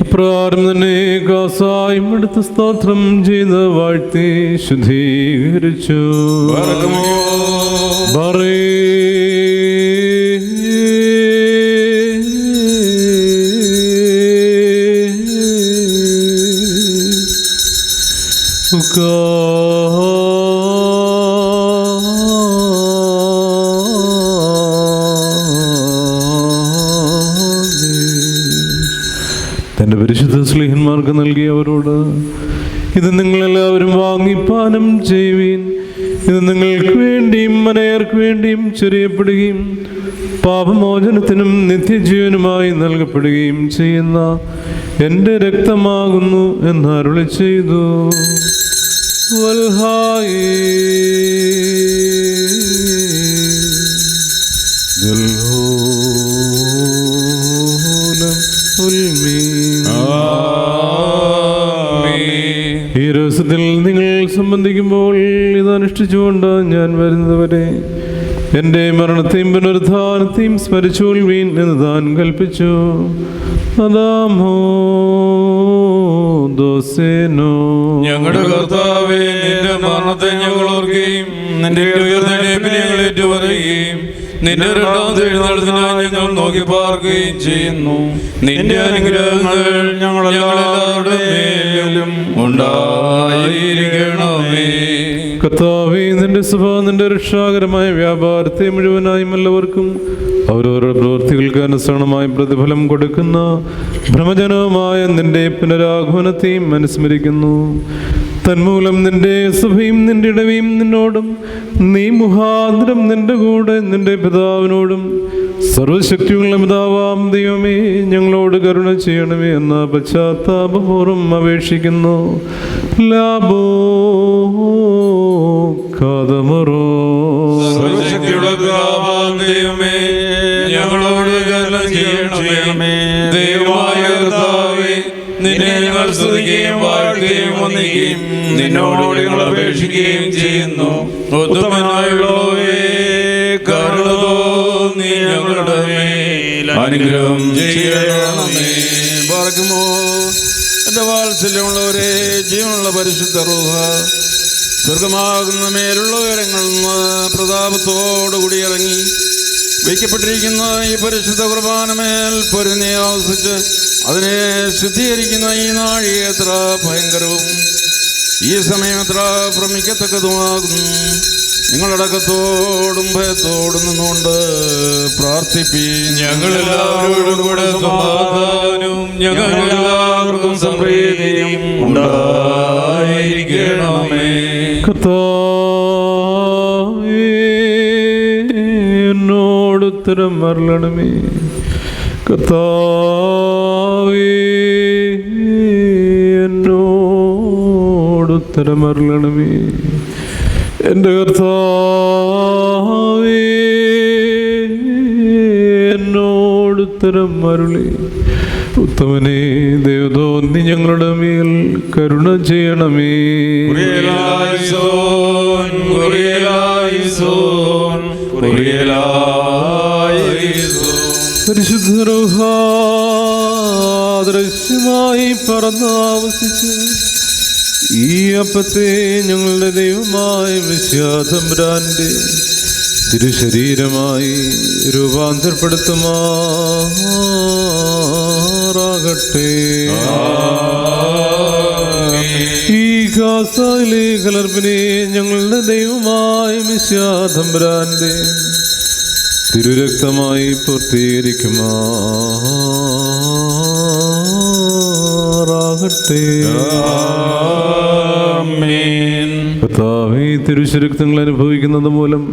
S1: അപ്രകാരം തന്നെ കാസായും എടുത്ത് സ്തോത്രം ചെയ്ത് വാഴ്ത്തി ശുദ്ധീകരിച്ചു. തന്റെ പരിശുദ്ധ സ്ലീഹന്മാർക്ക് നൽകി അവരോട്, ഇത് നിങ്ങളെല്ലാവരും വാങ്ങിപ്പാനം ചെയ്യുവീൻ, ഇത് നിങ്ങൾക്ക് വേണ്ടിയും മനേർക്ക് വേണ്ടിയും ചൊരിയപ്പെടുകയും പാപമോചനത്തിനും നിത്യജീവനുമായി നൽകപ്പെടുകയും ചെയ്യുന്ന എൻ്റെ രക്തമാകുന്നു എന്ന് അരുളി ചെയ്തു. ഈ രഹസ്യത്തിൽ നിങ്ങൾ സംബന്ധിക്കുമ്പോൾ ഇത് അനുഷ്ഠിച്ചുകൊണ്ട് ഞാൻ വരുന്നതുവരെ എൻ്റെ മരണത്തെയും പുനരുത്ഥാനത്തെയും സ്മരിച്ചുകൊള്ളുവീൻ എന്ന് താൻ കൽപ്പിച്ചു.
S3: ഞങ്ങളുടെ കർത്താവേ, നിന്റെ മരണത്തെ ഞങ്ങൾ ഓർക്കുകയും നിന്റെ ഉയർന്നെഴുന്നേൽപ്പിനെ ഞങ്ങൾ ഏറ്റുപറയുകയും നിന്റെ രണ്ടാം എഴുന്നള്ളത്തിനായി ഞങ്ങൾ നോക്കി പാർക്കുകയും ചെയ്യുന്നു. നിന്റെ അനുഗ്രഹങ്ങൾ ഞങ്ങളെല്ലാവരുടെ മേലും ഉണ്ടായിരിക്കണമേ.
S1: കർത്താവേ, നിന്റെ സഭ നിന്റെ രക്ഷാകരമായ വ്യാപാരത്തെ മുഴുവനായും എല്ലാവർക്കും അവരവരുടെ പ്രവൃത്തികൾക്ക് അനുസരണമായി പ്രതിഫലം കൊടുക്കുന്ന ഭ്രമജനവുമായ നിന്റെ പുനരാഗമനത്തെയും അനുസ്മരിക്കുന്നു. തന്മൂലം നിന്റെ സഭയും നിന്റെ ഇടവയും നിന്നോടും നീ മുഖാന്തരം നിന്റെ കൂടെ നിന്റെ പിതാവിനോടും സർവശക്തിയുള്ള പിതാവാം ദൈവമേ ഞങ്ങളോട് കരുണ ചെയ്യണമേ എന്ന പശ്ചാത്താപപൂർവ്വം അപേക്ഷിക്കുന്നു. ലാബോ കാതമറോ.
S3: സർവശക്തിയുള്ള പിതാവാം ദൈവമേ ഞങ്ങളോട് കരുണ ചെയ്യണമേ. ദൈവമായ കർത്താവേ, നിന്നെ ഞങ്ങൾ സ്തുതിക്കുകയും വാഴ്ത്തുകയും വന്ദിക്കുകയും നിന്നോട് ഞങ്ങൾ അപേക്ഷിക്കുകയും ചെയ്യുന്നു. ഉത്തമനായുള്ളവേ, കരുണ തോന്നി ഞങ്ങളുടെ മേൽ അനുഗ്രഹം ചെയ്യണമേ.
S4: പാർക്കുമോ എൻ്റെ വാത്സല്യമുള്ളവരെ, ജീവനുള്ള പരിശുദ്ധ റൂഹ സ്വർഗമാകുന്ന മേലുള്ള ഉയരങ്ങളിൽ നിന്ന് പ്രതാപത്തോടുകൂടി ഇറങ്ങി വയ്ക്കപ്പെട്ടിരിക്കുന്ന ഈ പരിശുദ്ധ കുർബാനമേൽ പൊരുന്നി ആവസിച്ച് അതിനെ ശുദ്ധീകരിക്കുന്ന ഈ നാഴി എത്ര ഭയങ്കരവും ഈ സമയം എത്ര ഭ്രമിക്കത്തക്കതുമാകുന്നു. നിങ്ങളടക്കത്തോടും ഭയത്തോടും നിന്നുകൊണ്ട് പ്രാർത്ഥിപ്പീൻ.
S3: ഞങ്ങളെല്ലാവരോടും കൂടെ സമാധാനവും ഞങ്ങളെല്ലാവർക്കും സംപ്രീതിയും ഉണ്ടായിരിക്കണമേ.
S1: കർത്താവേ, എന്നോട് ഉത്തരം അരുളണമേ. കർത്താവേ, എന്നോട് ഉത്തരം അരുളണമേ. എൻ്റെ കർത്താവേ, എന്നോട് ഉത്തരം അരുളി. ഉത്തമനേ ദേവതോന്നി ഞങ്ങളുടെ മേൽ കരുണ ചെയ്യണമേ.
S4: കുറിയലായിസോൻ, കുറിയലായിസോൻ, കുറിയലായിസോൻ.
S1: പരിശുദ്ധ റൂഹ ദൃശ്യമായി പറന്നാവസിച്ച് ഈ അപ്പത്തെ ഞങ്ങളുടെ ദൈവമായ മിശിഹാതമ്പുരാന്റെ തിരുശരീരമായി രൂപാന്തരപ്പെടുത്തുമാറാകട്ടെ. ഈ ഗാസയിലെ കലർപ്പിനെ ഞങ്ങളുടെ ദൈവമായ മിശിഹാതമ്പുരാന്റെ തിരുരക്തമായി പൂർത്തീകരിക്കുമാറാകട്ടെ. കർത്താവേ, തിരുശരക്തങ്ങൾ അനുഭവിക്കുന്നത് മൂലം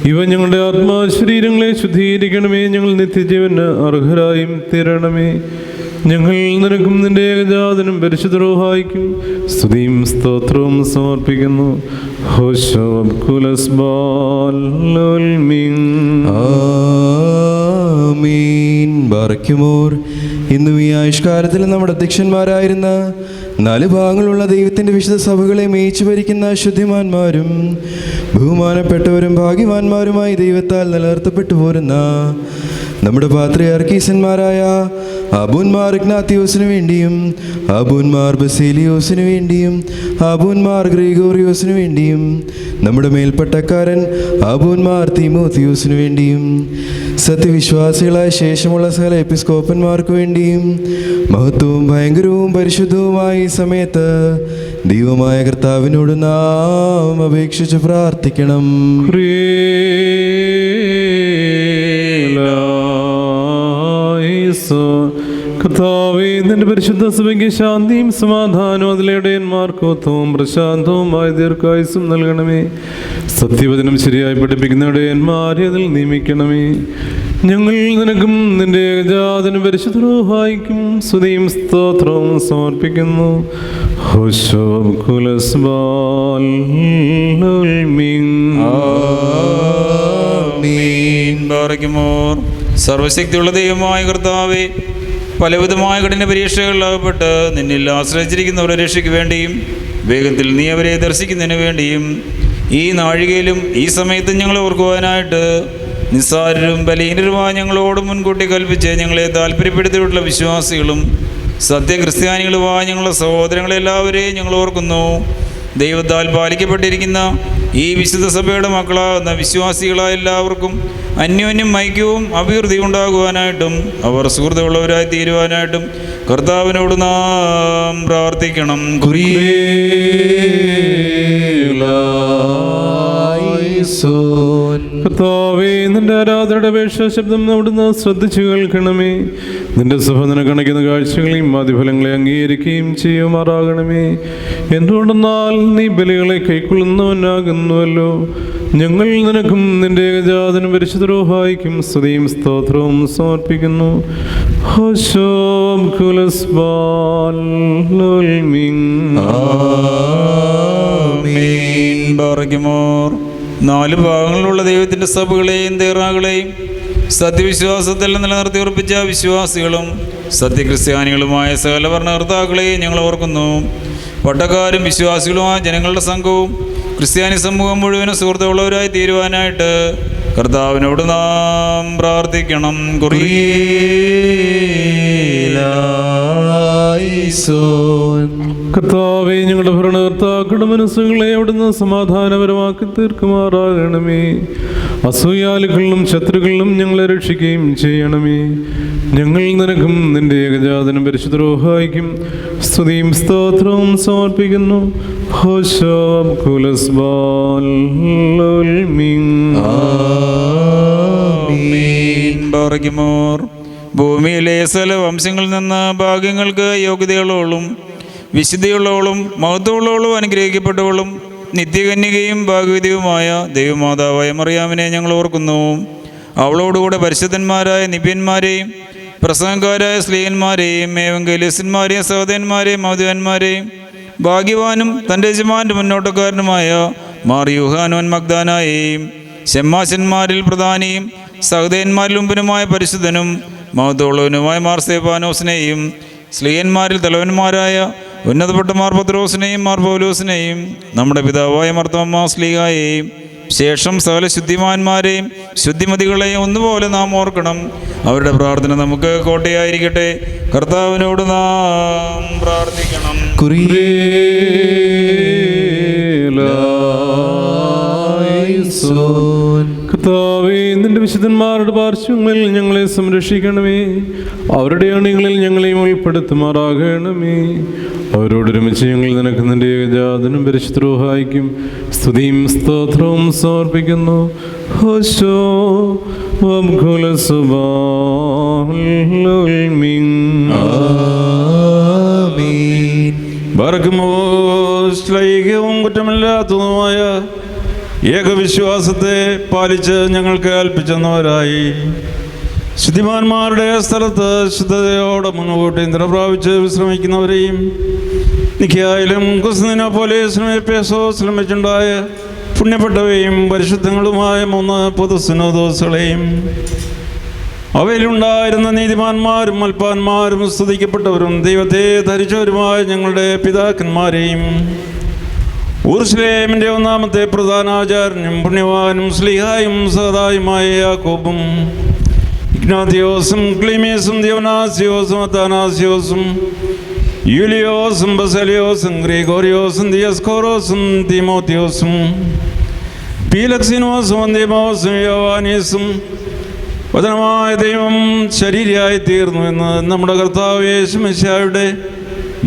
S1: ഇവ ഞങ്ങളുടെ ആത്മാശരീരങ്ങളെ ശുദ്ധീകരിക്കണമേ. ഞങ്ങൾ നിത്യജീവന് അർഹരായും തീരണമേ. ഞങ്ങൾ നിനക്കും നിന്റെ ഏകജാതനും പരിശുദ്ധ റൂഹായിക്കും സ്തുതിയും സ്തോത്രവും സമർപ്പിക്കുന്നു.
S5: ആമീൻ. ബാറക്കുമോർ. ഇന്നും ഈ ആയുഷ്കാലത്തിൽ നമ്മുടെ അധ്യക്ഷന്മാരായിരുന്ന 4 ഭാഗങ്ങളുള്ള ദൈവത്തിൻ്റെ വിശുദ്ധ സഭകളെ മേയിച്ചു ഭരിക്കുന്ന ശുദ്ധിമാന്മാരും ബഹുമാനപ്പെട്ടവരും ഭാഗ്യവാന്മാരുമായി ദൈവത്താൽ നിലനിർത്തപ്പെട്ടു പോരുന്ന നമ്മുടെ പാത്രിയാർക്കീസന്മാരായ അബൂന്മാർ ഇഗ്നാത്തിയോസിനു വേണ്ടിയും അബൂന്മാർ ബസേലിയോസിനു വേണ്ടിയും അബൂന്മാർ ഗ്രിഗോറിയോസിനു വേണ്ടിയും നമ്മുടെ മേൽപ്പട്ടക്കാരൻ അബൂന്മാർ തീമോത്തിയോസിനു വേണ്ടിയും സത്യവിശ്വാസികളായ ശേഷമുള്ള സകല എപ്പിസ്കോപ്പന്മാർക്ക് വേണ്ടിയും മഹത്വവും ഭയങ്കരവും പരിശുദ്ധവുമായ ഈ സമയത്ത് ദൈവമായ കർത്താവിനോട് നാം അപേക്ഷിച്ച് പ്രാർത്ഥിക്കണം.
S1: കർത്താവേ, നിന്റെ പരിശുദ്ധ സഭയ്ക്ക് ശാന്തിയും സമാധാനവും അതിലിടയന്മാർക്കൊത്തവും പ്രശാന്തവുമായ ദീർഘായുസ്സും നൽകണമേ. സത്യവചനം ശരിയായി പഠിപ്പിക്കുന്ന ഇടയന്മാരെ അതിൽ നിയമിക്കണമേ. ഞങ്ങൾ നിനക്കും നിന്റെ ഏകജാതനും പരിശുദ്ധ റൂഹായിക്കും സ്തുതിയും സ്തോത്രവും സമർപ്പിക്കുന്നു.
S2: സർവശക്തിയുള്ള ദൈവമായ കർത്താവേ, പലവിധമായ കഠിന പരീക്ഷകളിലാകപ്പെട്ട് നിന്നിൽ ആശ്രയിച്ചിരിക്കുന്നവരുടെ രക്ഷയ്ക്ക് വേണ്ടിയും വേഗത്തിൽ നീ അവരെ ദർശിക്കുന്നതിന് വേണ്ടിയും ഈ നാഴികയിലും ഈ സമയത്തും ഞങ്ങളെ ഓർക്കുവാനായിട്ട് നിസ്സാരരും ബലഹീനരുമായ ഞങ്ങളോട് മുൻകൂട്ടി കൽപ്പിച്ച് ഞങ്ങളെ താല്പര്യപ്പെടുത്തിയിട്ടുള്ള വിശ്വാസികളും സത്യക്രിസ്ത്യാനികളുമായ ഞങ്ങളുടെ സഹോദരങ്ങളെല്ലാവരെയും ഞങ്ങൾ ഓർക്കുന്നു. ദൈവത്താൽ പാലിക്കപ്പെട്ടിരിക്കുന്ന ഈ വിശുദ്ധ സഭയുടെ മക്കളാകുന്ന വിശ്വാസികളായ എല്ലാവർക്കും അന്യോന്യം ഐക്യവും അഭിവൃദ്ധി ഉണ്ടാകുവാനായിട്ടും അവർ സുഹൃത്തുള്ളവരായി തീരുവാനായിട്ടും കർത്താവിനോട് നാം പ്രാർത്ഥിക്കണം.
S1: കർത്താവേ, നിന്റെ ആരാധനയുടെ അപേക്ഷ ശബ്ദം അവിടുന്ന് ശ്രദ്ധിച്ചു കേൾക്കണമേ. നിന്റെ സഭ നിനക്കണയ്ക്കുന്ന കാഴ്ചകളെയും ആദിഫലങ്ങളെ അംഗീകരിക്കുകയും ചെയ്യുമാറാകണമേ. എന്തുകൊണ്ടെന്നാൽ നീ ബലികളെ കൈക്കൊള്ളുന്നവനാകുന്നുവല്ലോ. ഞങ്ങൾ നിനക്കും നിന്റെ ഏകജാതനും പരിശുദ്ധ റൂഹായിക്കും സ്തുതിയും സ്തോത്രവും സമർപ്പിക്കുന്നു.
S2: നാല് ഭാഗങ്ങളിലുള്ള ദൈവത്തിൻ്റെ സഭകളെയും തേറാകളെയും സത്യവിശ്വാസത്തിൽ നിലനിർത്തി ഉറപ്പിച്ച വിശ്വാസികളും സത്യക്രിസ്ത്യാനികളുമായ സകല ഭരണകർത്താക്കളെയും ഞങ്ങൾ ഓർക്കുന്നു. പട്ടക്കാരും വിശ്വാസികളുമായ ജനങ്ങളുടെ സംഘവും ക്രിസ്ത്യാനി സമൂഹം മുഴുവനും സുഹൃത്തുള്ളവരായി തീരുവാനായിട്ട് കർത്താവിനോട് നാം പ്രാർത്ഥിക്കണം.
S1: കർത്താവേ, ഞങ്ങളുടെ ഭരണകർത്താക്കളുടെ മനസ്സുകളെ അവിടുന്ന് സമാധാനപരമാക്കി തീർക്കുമാറാകണമേ. അസൂയാലുകളിലും ശത്രുക്കളിലും ഞങ്ങളെ രക്ഷിക്കുകയും ചെയ്യണമേ. ഞങ്ങൾ നിനക്കും നിന്റെ ഏകജാതനും പരിശുദ്ധ റൂഹായിക്കും സ്തുതിയും സ്തോത്രവും സമർപ്പിക്കുന്നു.
S2: ഭൂമിയിലെ സകല വംശങ്ങളിൽ നിന്ന് ഭാഗ്യങ്ങൾക്ക് യോഗ്യതയുള്ളവളും വിശുദ്ധിയുള്ളവളും മഹത്വമുള്ളവളും അനുഗ്രഹിക്കപ്പെട്ടവളും നിത്യകന്യകയും ഭാഗ്യവതിയുമായ ദൈവമാതാവായ മറിയാമിനെ ഞങ്ങൾ ഓർക്കുന്നു. അവളോടുകൂടെ പരിശുദ്ധന്മാരായ നിബ്യന്മാരെയും പ്രസംഗക്കാരായ സ്ലീഹന്മാരെയും ഏവങ്കേലിയന്മാരെയും സഹോദരന്മാരെയും മൗദ്യന്മാരെയും ഭാഗ്യവാനും തൻ്റെ യജമാൻ്റെ മുന്നോട്ടക്കാരനുമായ മാർ യൂഹാനോൻ മഗ്ദാനായെയും ഷെമ്മാശന്മാരിൽ പ്രധാനിയും സഹോദരന്മാരിൽ മുമ്പിനുമായ പരിശുദ്ധനും മഹത്വമുള്ളവനുമായ മാർ സ്തേഫാനോസിനെയും സ്ലീഹന്മാരിൽ തലവന്മാരായ ഉന്നതപ്പെട്ട മാർ പത്രോസിനെയും മാർ പൗലോസിനെയും നമ്മുടെ പിതാവായ മാർത്തോമാ സ്ലീഹായെയും ശേഷം സകല ശുദ്ധിമാന്മാരെയും ശുദ്ധിമതികളെയും ഒന്നുപോലെ നാം ഓർക്കണം. അവരുടെ പ്രാർത്ഥന നമുക്ക് കോട്ടയായിരിക്കട്ടെ. കർത്താവിനോട് നാം പ്രാർത്ഥിക്കണം.
S1: കർത്താവേ, നിന്റെ വിശുദ്ധന്മാരുടെ പാർശ്വങ്ങളിൽ ഞങ്ങളെ സംരക്ഷിക്കണമേ. അവരുടെ അണികളിൽ ഞങ്ങളെയും ഉൾപ്പെടുത്തുമാറാകണമേ. അവരോടൊരുമിച്ച് ഞങ്ങൾ നിനക്ക് നിന്റെ ഏകജാതനും പരിശുദ്ധ റൂഹായിക്കും സ്തുതിയും സ്തോത്രവും സമർപ്പിക്കുന്നു. ഹോശോ വംകുല
S4: ലൈംഗികവും കുറ്റമില്ലാത്തതുമായ ഏകവിശ്വാസത്തെ പാലിച്ച് ഞങ്ങൾക്ക് കൽപ്പിച്ചെന്നവരായി ശുദ്ധിമാന്മാരുടെ സ്ഥലത്ത് ശുദ്ധതയോടെ മുൻപോട്ട് ഇന്ദ്ര പ്രാപിച്ച് വിശ്രമിക്കുന്നവരെയും നിഖ്യായാലും കുസ്തിനോപ്പോലിസിലും എഫേസോസിലും വെച്ചുണ്ടായ പുണ്യപ്പെട്ടവയും പരിശുദ്ധങ്ങളുമായ 3 പൊതുസിനോദോസുകളെയും അവയിലുണ്ടായിരുന്ന നീതിമാന്മാരും മൽപ്പാന്മാരും സ്തുതിക്കപ്പെട്ടവരും ദൈവത്തെ ധരിച്ചവരുമായ ഞങ്ങളുടെ പിതാക്കന്മാരെയും ഊർശ്ലേമിൻ്റെ 1-ാമത്തെ പ്രധാനാചാര്യനും പുണ്യവാനും സ്ലീഹായും സഹതായുമായ യാക്കോബും ഇഗ്നാത്തിയോസും ക്ലീമീസും ദിയോനാസിയോസും അത്താനാസിയോസും യൂലിയോസും ബസലിയോസും ഗ്രിഗോറിയോസും ദിയസ്കോറോസും തീമോത്തിയോസും പീലക്സിനോസും അന്തീമോസും യോവാനീസും വചനമായ ദൈവം ശരീരമായി തീർന്നു എന്ന് നമ്മുടെ കർത്താവ് യേശു മിശിഹായുടെ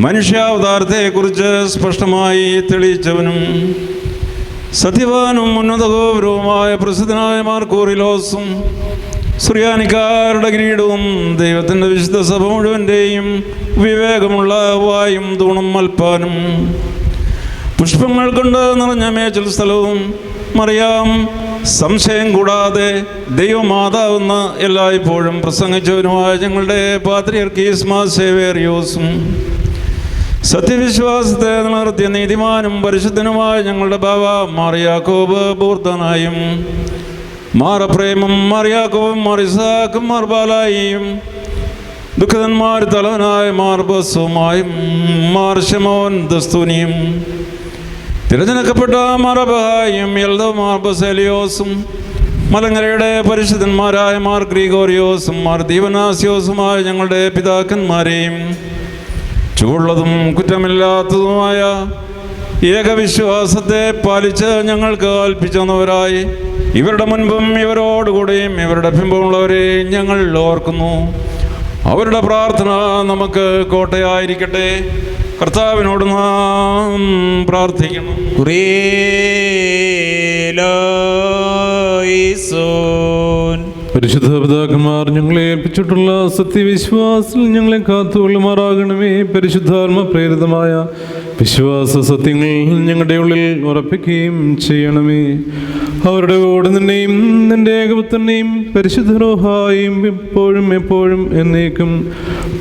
S4: മനുഷ്യാവതാരത്തെക്കുറിച്ച് സ്പഷ്ടമായി തെളിയിച്ചവനും സത്യവാനും ഉന്നതഗോപുരവുമായ പ്രസിദ്ധനായ മാർക്കോറിലോസും സുറിയാനിക്കാരുടെ കിരീടവും ദൈവത്തിൻ്റെ വിശുദ്ധ സഭ മുഴുവൻ്റെയും വിവേകമുള്ള വായും തൂണും മൽപ്പാനും പുഷ്പങ്ങൾ കൊണ്ട് നിറഞ്ഞ മേച്ചൽ സ്ഥലവും മറിയാം സംശയം കൂടാതെ ദൈവമാതാവെന്ന് എല്ലായ്പ്പോഴും പ്രസംഗിച്ചവനുമായ ഞങ്ങളുടെ പാത്രിയർക്കീസ് മാർ സേവേറിയോസും സത്യവിശ്വാസത്തെ നിലനിർത്തിയ നീതിമാനും പരിശുദ്ധനുമായ ഞങ്ങളുടെ ബാവ മാർ യാക്കോബ് ബൂർത്തനായും മാർ പ്രേമം മാർ യാക്കോബും മാർ ഇസാക്കും മാർ ബാലായിയും ദുഃഖിതന്മാർ തലവനായ മാർ ബസുമായും മാർ ശമോൻ ദസ്തൂനിയും തിരഞ്ഞെടുക്കപ്പെട്ട മാർ അബഹായും എൽദോ മാർ ബസേലിയോസും മലങ്കരയുടെ പരിശുദ്ധന്മാരായ മാർ ഗ്രിഗോറിയോസും മാർ ദീവനാസിയോസുമായ ഞങ്ങളുടെ പിതാക്കന്മാരെയും ചൂടുള്ളതും കുറ്റമില്ലാത്തതുമായ ഏകവിശ്വാസത്തെ പാലിച്ച് ഞങ്ങൾക്ക് കൽപ്പിച്ചവരായി ഇവരുടെ മുൻപും ഇവരോടുകൂടിയും ഇവരുടെ പിമ്പുമുള്ളവരെ ഞങ്ങൾ ഓർക്കുന്നു. അവരുടെ പ്രാർത്ഥന നമുക്ക് കോട്ടയായിരിക്കട്ടെ. കർത്താവിനോട് നാം പ്രാർത്ഥിക്കണം.
S1: പരിശുദ്ധ പിതാക്കന്മാർ ഞങ്ങളെ ഏൽപ്പിച്ചിട്ടുള്ള സത്യവിശ്വാസത്തിൽ ഞങ്ങളെ കാത്തുകൊള്ളുമാറാകണമേ. പരിശുദ്ധാത്മ പ്രേരിതമായ വിശ്വാസ സത്യങ്ങൾ ഞങ്ങളുടെ ഉള്ളിൽ ഉറപ്പിക്കുകയും ചെയ്യണമേ. അവരുടെ കൂടെ നിന്നെയും നിന്റെ ഏകപുത്രനെയും പരിശുദ്ധ റൂഹായും എപ്പോഴും എപ്പോഴും എന്നേക്കും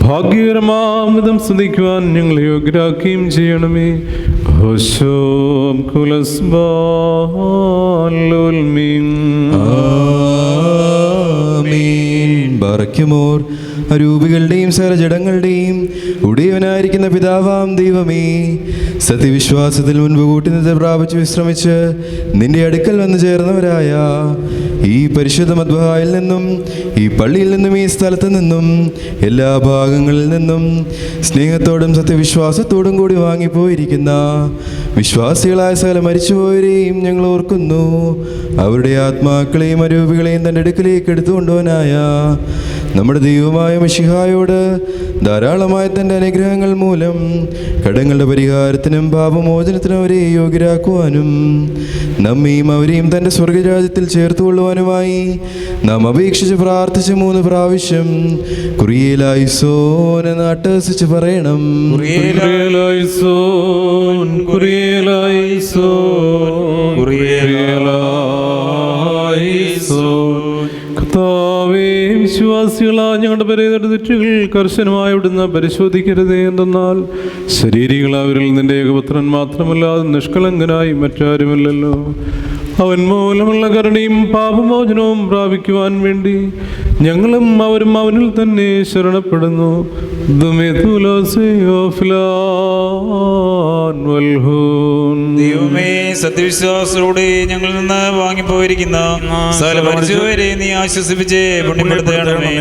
S1: ഭാഗ്യകരമാം സ്തുതിക്കുവാൻ ഞങ്ങളെ യോഗ്യരാക്കുകയും ചെയ്യണമേ.
S5: ബറയ്ക്കുമോർ അരൂപികളുടെയും സകലജടങ്ങളുടെയും ഉടയവനായിരിക്കുന്ന പിതാവാം ദൈവമേ, സത്യവിശ്വാസത്തിൽ മുൻപ് കൂട്ടിനിന്ന് പ്രാപിച്ച് വിശ്രമിച്ച് നിന്റെ അടുക്കൽ വന്നു ചേർന്നവരായ ഈ പരിശുദ്ധ മദ്ബഹായിൽ നിന്നും ഈ പള്ളിയിൽ നിന്നും ഈ സ്ഥലത്ത് നിന്നും എല്ലാ ഭാഗങ്ങളിൽ നിന്നും സ്നേഹത്തോടും സത്യവിശ്വാസത്തോടും കൂടി വാങ്ങിപ്പോയിരിക്കുന്ന വിശ്വാസികളായ സകല മരിച്ചുപോയവരെയും ഞങ്ങൾ ഓർക്കുന്നു. അവരുടെ ആത്മാക്കളെയും അരൂപികളെയും തൻ്റെ അടുക്കലേക്ക് എടുത്തുകൊണ്ടുവനായ നമ്മുടെ ദൈവമായ മിശിഹായോട് ധാരാളമായ തൻ്റെ അനുഗ്രഹങ്ങൾ മൂലം കടങ്ങളുടെ പരിഹാരത്തിനും പാപമോചനത്തിനും അവരെ യോഗ്യരാക്കുവാനും നമ്മയും അവരെയും തൻ്റെ സ്വർഗരാജ്യത്തിൽ ചേർത്തുകൊള്ളുവാനുമായി നാം അപേക്ഷിച്ച് പ്രാർത്ഥിച്ച് 3 പ്രാവശ്യം കുറിയേലായിസോൻ എന്ന് അട്ടഹസിച്ച് പറയണം.
S1: കർത്താവേ, വിശ്വാസികളായ ഞങ്ങളുടെ പരേതരുടെ തെറ്റുകൾ കർശനമായി ഇവിടുന്ന് പരിശോധിക്കരുതേ. എന്തെന്നാൽ ശരീരികൾ അവരിൽ നിന്റെ ഏകപുത്രൻ മാത്രമല്ലാതെ നിഷ്കളങ്കനായി മറ്റാരുമില്ലല്ലോ. അവൻ മൂലമുള്ള കരുണയും പാപമോചനവും പ്രാപിക്കുവാൻ വേണ്ടി ഞങ്ങളും അവരും അവനിൽ തന്നെ ശരണപ്പെടുന്നു.
S2: ദൈവമേ, സത്യവിശ്വാസത്തോടെ ഞങ്ങളിൽ നിന്ന് വാങ്ങിപ്പോയിരിക്കുന്ന സകലമരിച്ചവരെ നീ ആശ്വസിപ്പിച്ച് പുണ്യപ്പെടുത്തണമേ.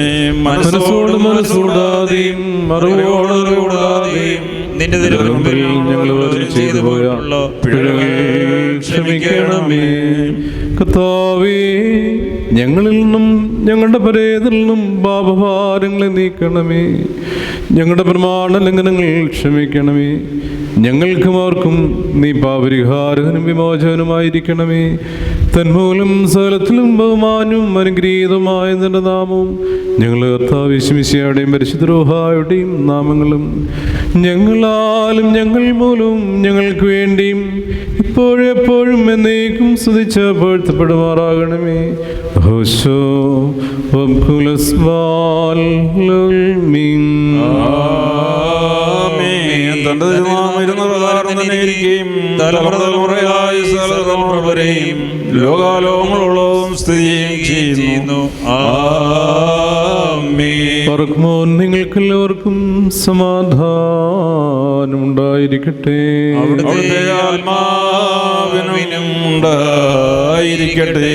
S1: മനസ്സോടും മനസ്സൂടാതെയും അറിവോടുകൂടാതെയും നിന്റെ തിരുമുമ്പിൽ ഞങ്ങൾ ചെയ്തു പോയുള്ള പിഴകൾ ക്ഷമിക്കണമേ. കർത്താവേ, ഞങ്ങളിൽ നിന്നും ഞങ്ങളുടെ പരേതിൽ നിന്നും പാപഭാരങ്ങളെ നീക്കണമേ. ഞങ്ങളുടെ പ്രമാണ ലംഘനങ്ങൾ ക്ഷമിക്കണമേ. ഞങ്ങൾക്കും അവർക്കും നീ പാപരിഹാരത്തിനും വിമോചനമായിരിക്കണമേ. തന്മൂലം സകലത്തിലും ബഹുമാനവും അനുഗ്രഹീതമായ നിന്റെ നാമവും ഞങ്ങൾ കർത്താവ് യേശുമിശിഹായുടെയും പരിശുദ്ധ റൂഹായുടെയും നാമങ്ങളും ഞങ്ങളാലും ഞങ്ങൾ മൂലവും ഞങ്ങൾക്ക് വേണ്ടിയും ഇപ്പോഴെപ്പോഴും എന്നേക്കും സ്തുതിച്ച് പുകഴ്ത്തപ്പെടുമാറാകണമേ. ഹോശോ
S4: തന്റെ തിരുനാമം പ്രകാരം തന്നെ ഇരിക്കുകയും തലമുറയായി സകലതലമുറവരെയും ലോകാലോകങ്ങളുള്ളതും സ്ഥിതിയും ചെയ്യുന്നു.
S1: നിങ്ങൾക്കെല്ലാവർക്കും സമാധാനം ഉണ്ടായിരിക്കട്ടെ.
S4: അവിടുത്തെ ആത്മാവിനും ഉണ്ടായിരിക്കട്ടെ.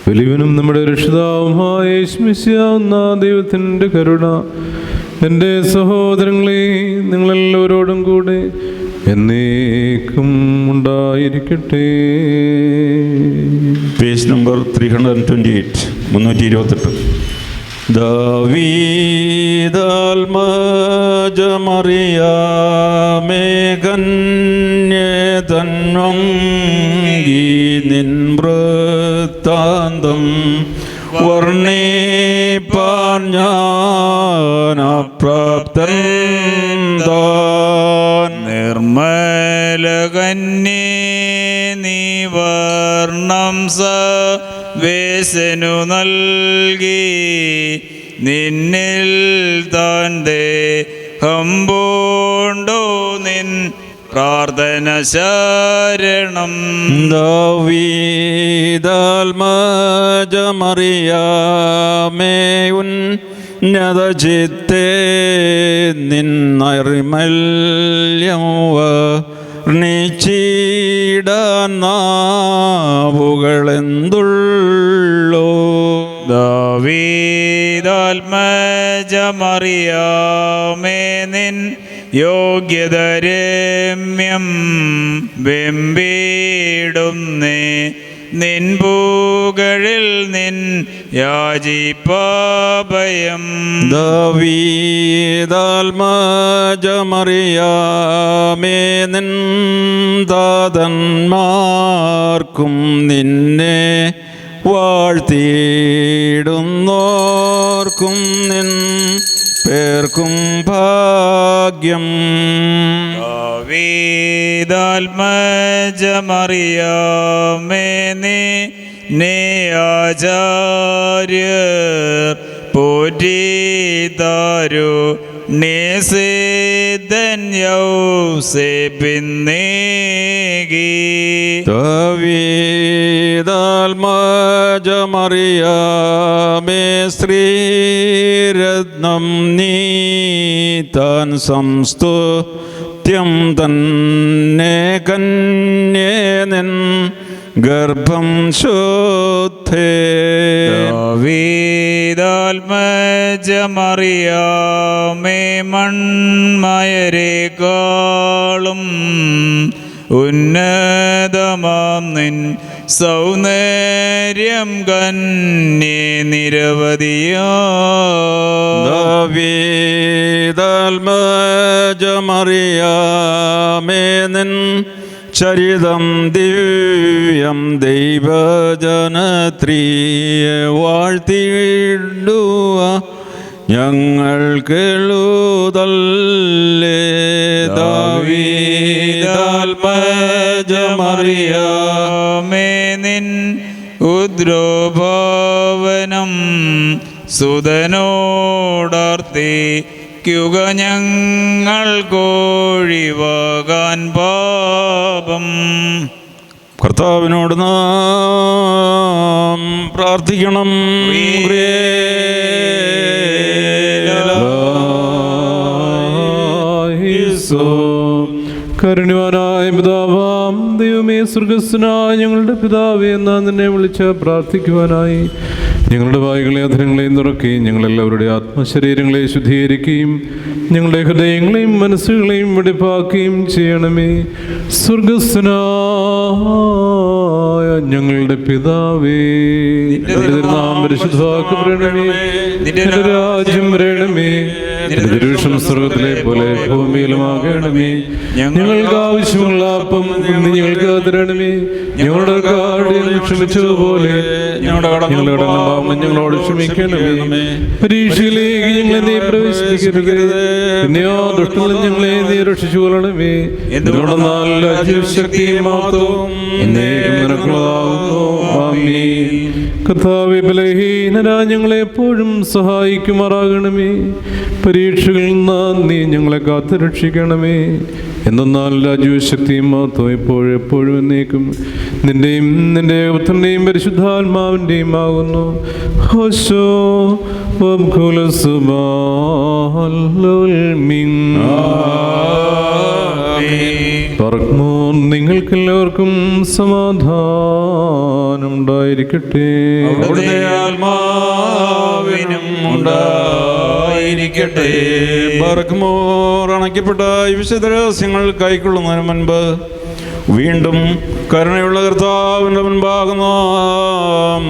S1: വലിയവനും നമ്മുടെ രക്ഷിതാവുമായ യേശുമിശിഹായെന്ന ദൈവത്തിൻ്റെ കരുണ എൻ്റെ സഹോദരങ്ങളെ നിങ്ങളെല്ലാവരോടും കൂടെ എന്നേക്കും ഉണ്ടായിരിക്കട്ടെ.
S4: Page number 328, 328. ദാവീദാത്മജമറിയാമേ കന്യതന്വംഗി നിൻ വൃത്താന്തം വർണ്ണിപ്പാൻ ഞാൻ അപ്രാപ്തൻ താൻ.
S2: നിർമ്മലകന്യേ നീ വർണ്ണം വേസനു നൽകി നിന്നിൽ താൻ ദേഹംബോണ്ടോ നിൻ പ്രാർത്ഥന ശരണം.
S4: ദാവീദാത്മജമറിയാമേ ഉന്നതചിത്തേ നിൻ നൈർമല്യം വർണ്ണിച്ചിടാൻ നാവുകളെന്തുള്ളോ.
S2: ദാവീദാത്മജമറിയാമേ നിൻ യോഗ്യതരമ്യം വെമ്പിടുന്നേ നിൻ പൂകളിൽ നിൻ യാചിപ്പാഭയം.
S4: ദാവീദാത്മജമറിയാമേ നിൻ ദാതന്മാർക്കും നിന്നെ വാഴ്ത്തിയിടുന്നോർക്കും നിൻ പേർക്കും ഭാഗ്യം.
S2: ദാവീദാത്മജമറിയാമേ നീ ആചാര്യർ പോറ്റിതാരു നേസിദ്ധൻ യൗസേപ്പിന്നേകി.
S4: ദാവീദാത്മജമറിയാമേ ശ്രീരത്നം നീ താൻ സംസ്തുത്യം തന്നെ കന്യേനൻ ഗർഭം ശുദ്ധേ.
S2: ദാവീദാത്മജമറിയാമേ മൺമയരേക്കാളും ഉന്നതമാം നിൻ സൗന്ദര്യം കന്യേ നിരവധിയോ.
S4: ദാവീദാത്മജമറിയാമേ നിൻ ചരിതം ദിവ്യം ദൈവജനത്രീയ വാഴ്ത്തിയിടുക ഞങ്ങൾക്കെഴുതല്ലേ.
S2: ദാവീദാത്മജമറിയാമേ നിൻ ഉദ്രോഭാവനം സുതനോടാർത്തി ഞങ്ങൾക്കൊഴിവാകാൻ പാപം.
S4: കർത്താവിനോട് നാം പ്രാർത്ഥിക്കണം.
S1: കരുണ്യവാനായ പിതാവാം ദൈവമേ, സ്വർഗസ്ഥനായ ഞങ്ങളുടെ പിതാവേ എന്നാ നിന്നെ വിളിച്ച് പ്രാർത്ഥിക്കുവാനായി ഞങ്ങളുടെ വായുകളെ അധരങ്ങളെയും തുറക്കുകയും ഞങ്ങളെല്ലാവരുടെ ആത്മശരീരങ്ങളെ ശുദ്ധീകരിക്കുകയും ഞങ്ങളുടെ ഹൃദയങ്ങളെയും മനസ്സുകളെയും വെടിപ്പാക്കുകയും ചെയ്യണമേ. സ്വർഗസ്ഥനായ ഞങ്ങളുടെ പിതാവേ, നിന്റെ നാമം പരിശുദ്ധമാക്കപ്പെടണമേ. നിന്റെ രാജ്യം വരണമേ. നിന്റെ തിരുവിഷ്ടം സ്വർഗ്ഗത്തിലെ പോലെ ഭൂമിയിലുമാകണമേ. ഞങ്ങൾക്ക് ആവശ്യമുള്ള അപ്പം ഇന്ന് ഞങ്ങൾക്ക് തരണമേ. ഞങ്ങളുടെ കടങ്ങൾ ക്ഷമിച്ചതുപോലെ ഞങ്ങളുടെ കടങ്ങൾ ഞങ്ങളോട് ക്ഷമിക്കണമേ. പരീക്ഷയിലേക്ക് ഞങ്ങളെ നീ പ്രവേശിപ്പിക്കരുത്, പിന്നെയോ ദുഷ്ടങ്ങളിൽ ഞങ്ങളെ നീ രക്ഷിച്ചു കൊള്ളണമേ. എന്തുകൊണ്ടെന്നാൽ രാജ്യവും ശക്തിയും മഹത്വവും എന്നേക്കും നിനക്കുള്ളതാകുന്നു. ആമേൻ. കർത്താവേ, ബലഹീനരായ ഞങ്ങളെ എപ്പോഴും സഹായിക്കുമാറാകണമേ. പരീക്ഷകളിൽ നിന്ന് നീ ഞങ്ങളെ കാത്തു രക്ഷിക്കണമേ. എന്നാൽ രാജ്യവും ശക്തിയും മഹത്വവും എപ്പോഴും എപ്പോഴും എന്നേക്കും നിന്റെയും നിന്റെ പുത്രന്റെയും പരിശുദ്ധാത്മാവിൻ്റെയും ആകുന്നു. ഹോശോ നിങ്ങൾക്കെല്ലാവർക്കും സമാധാനം ഉണ്ടായിരിക്കട്ടെ.
S4: ആത്മാവിനും ഉണ്ടായിരിക്കട്ടെ. ബർഗ്മോർ അണയ്ക്കപ്പെട്ട ഈ വിശുദ്ധ രഹസ്യങ്ങൾ കൈക്കൊള്ളുന്നതിന് മുൻപ് വീണ്ടും കരുണയുള്ള കർത്താവിൻ്റെ മുൻപാകെ നാം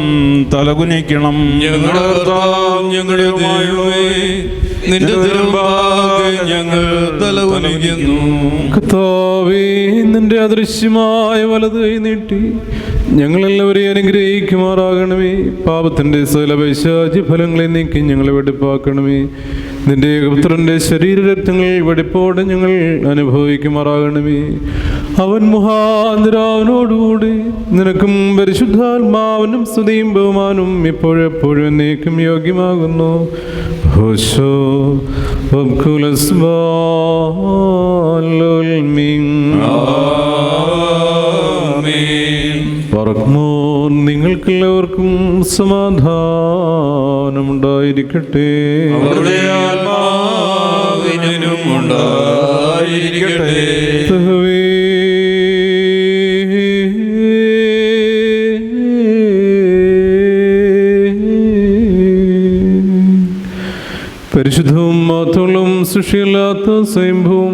S4: തലകുനിക്കണം.
S3: ഞങ്ങളുടെ കർത്താവ്, ഞങ്ങളുടെ ദൈവമേ, നിന്റെ തിരുമുമ്പാകെ ഞങ്ങൾ തലകുനിക്കുന്നു.
S1: കർത്താവേ, നിന്റെ അദൃശ്യമായ വലത് കൈ നീട്ടി ഞങ്ങളെല്ലാവരെയും അനുഗ്രഹിക്കുമാറാകണമേ. പാപത്തിൻ്റെ സകല പൈശാചി ഫലങ്ങളെ നീക്കി ഞങ്ങളെ വെടിപ്പാക്കണമേ. നിന്റെ പുത്രൻ്റെ ശരീരരക്തങ്ങൾ വെടിപ്പോടെ ഞങ്ങൾ അനുഭവിക്കുമാറാകണമേ. അവൻ മുഹാന്തരാവനോടുകൂടി നിനക്കും പരിശുദ്ധാത്മാവിനും സ്തുതിയും ബഹുമാനവും ഇപ്പോഴെപ്പോഴും എന്നേക്കും യോഗ്യമാകുന്നു. ഹോശോ നിങ്ങൾക്കെല്ലാവർക്കും സമാധാനമുണ്ടായിരിക്കട്ടെ.
S3: ആത്മാവിനും ഉണ്ടായിരിക്കട്ടെ.
S1: പരിശുദ്ധവും മാത്രവും സൃഷ്ടിയില്ലാത്ത സ്വയംഭവും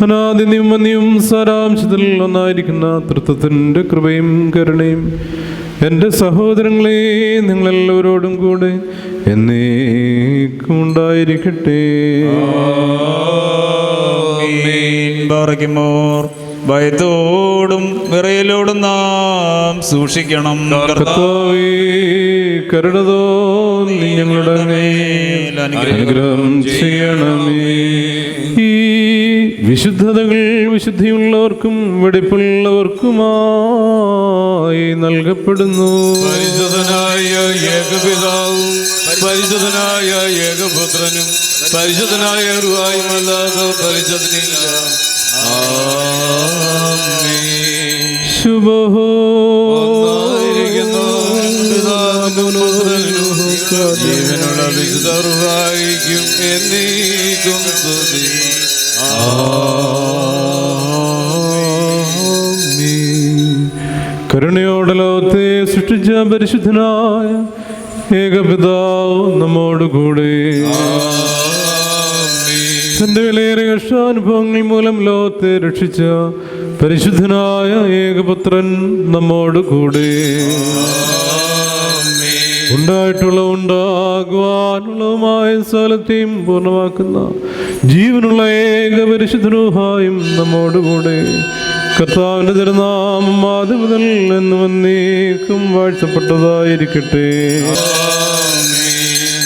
S1: അനാദിനിമന്യവും സാരാംശത്തിൽ ഒന്നായിരിക്കുന്ന തൃത്വത്തിൻ്റെ കൃപയും കരുണയും എൻ്റെ സഹോദരങ്ങളെ നിങ്ങളെല്ലാവരോടും കൂടെ എന്നേക്കും ഉണ്ടായിരിക്കട്ടെ.
S2: ഭയത്തോടും വിറയലോടും നാം സൂക്ഷിക്കണം.
S1: കർത്താവേ, കരുണ തോന്നി ഞങ്ങളുടെ മേൽ അനുഗ്രഹം ചെയ്യണമേ. ഈ വിശുദ്ധതകൾ വിശുദ്ധിയുള്ളവർക്കും വെടിപ്പുള്ളവർക്കുമായി നൽകപ്പെടുന്നു.
S3: പരിശുദ്ധനായ ഏകപിതാവും പരിശുദ്ധനായ ഏകപുത്രനും പരിശുദ്ധനായ റുഹായുമല്ലാതെ പരിശുദ്ധനില്ല.
S1: ശുഭഹോ
S3: ജീവനുള്ള വിശുദ്ധ റുഹായിക്കും എന്നേക്കും സ്തുതി.
S1: കരുണയോടെ ലോകത്തെ സൃഷ്ടിച്ച പരിശുദ്ധനായ ഏകപിതാവ് നമ്മോടുകൂടെ തന്റെ വിലയേറിയ കഷ്ടാനുഭവങ്ങൾ മൂലം ലോകത്തെ രക്ഷിച്ച പരിശുദ്ധനായ ഏകപുത്രൻ നമ്മോടുകൂടെ ഉണ്ടായിട്ടുള്ള ഉണ്ടാകുവാനുള്ളതുമായ സ്ഥലത്തെയും പൂർണ്ണമാക്കുന്ന ജീവനുള്ള ഏക പരിശുദ്ധനുഹായും നമ്മോടുകൂടെ കർത്താവിന്റെ തിരുനാമം ആദ്യം മുതൽ എന്നും എന്നേക്കും വാഴ്ത്തപ്പെട്ടതായിരിക്കട്ടെ.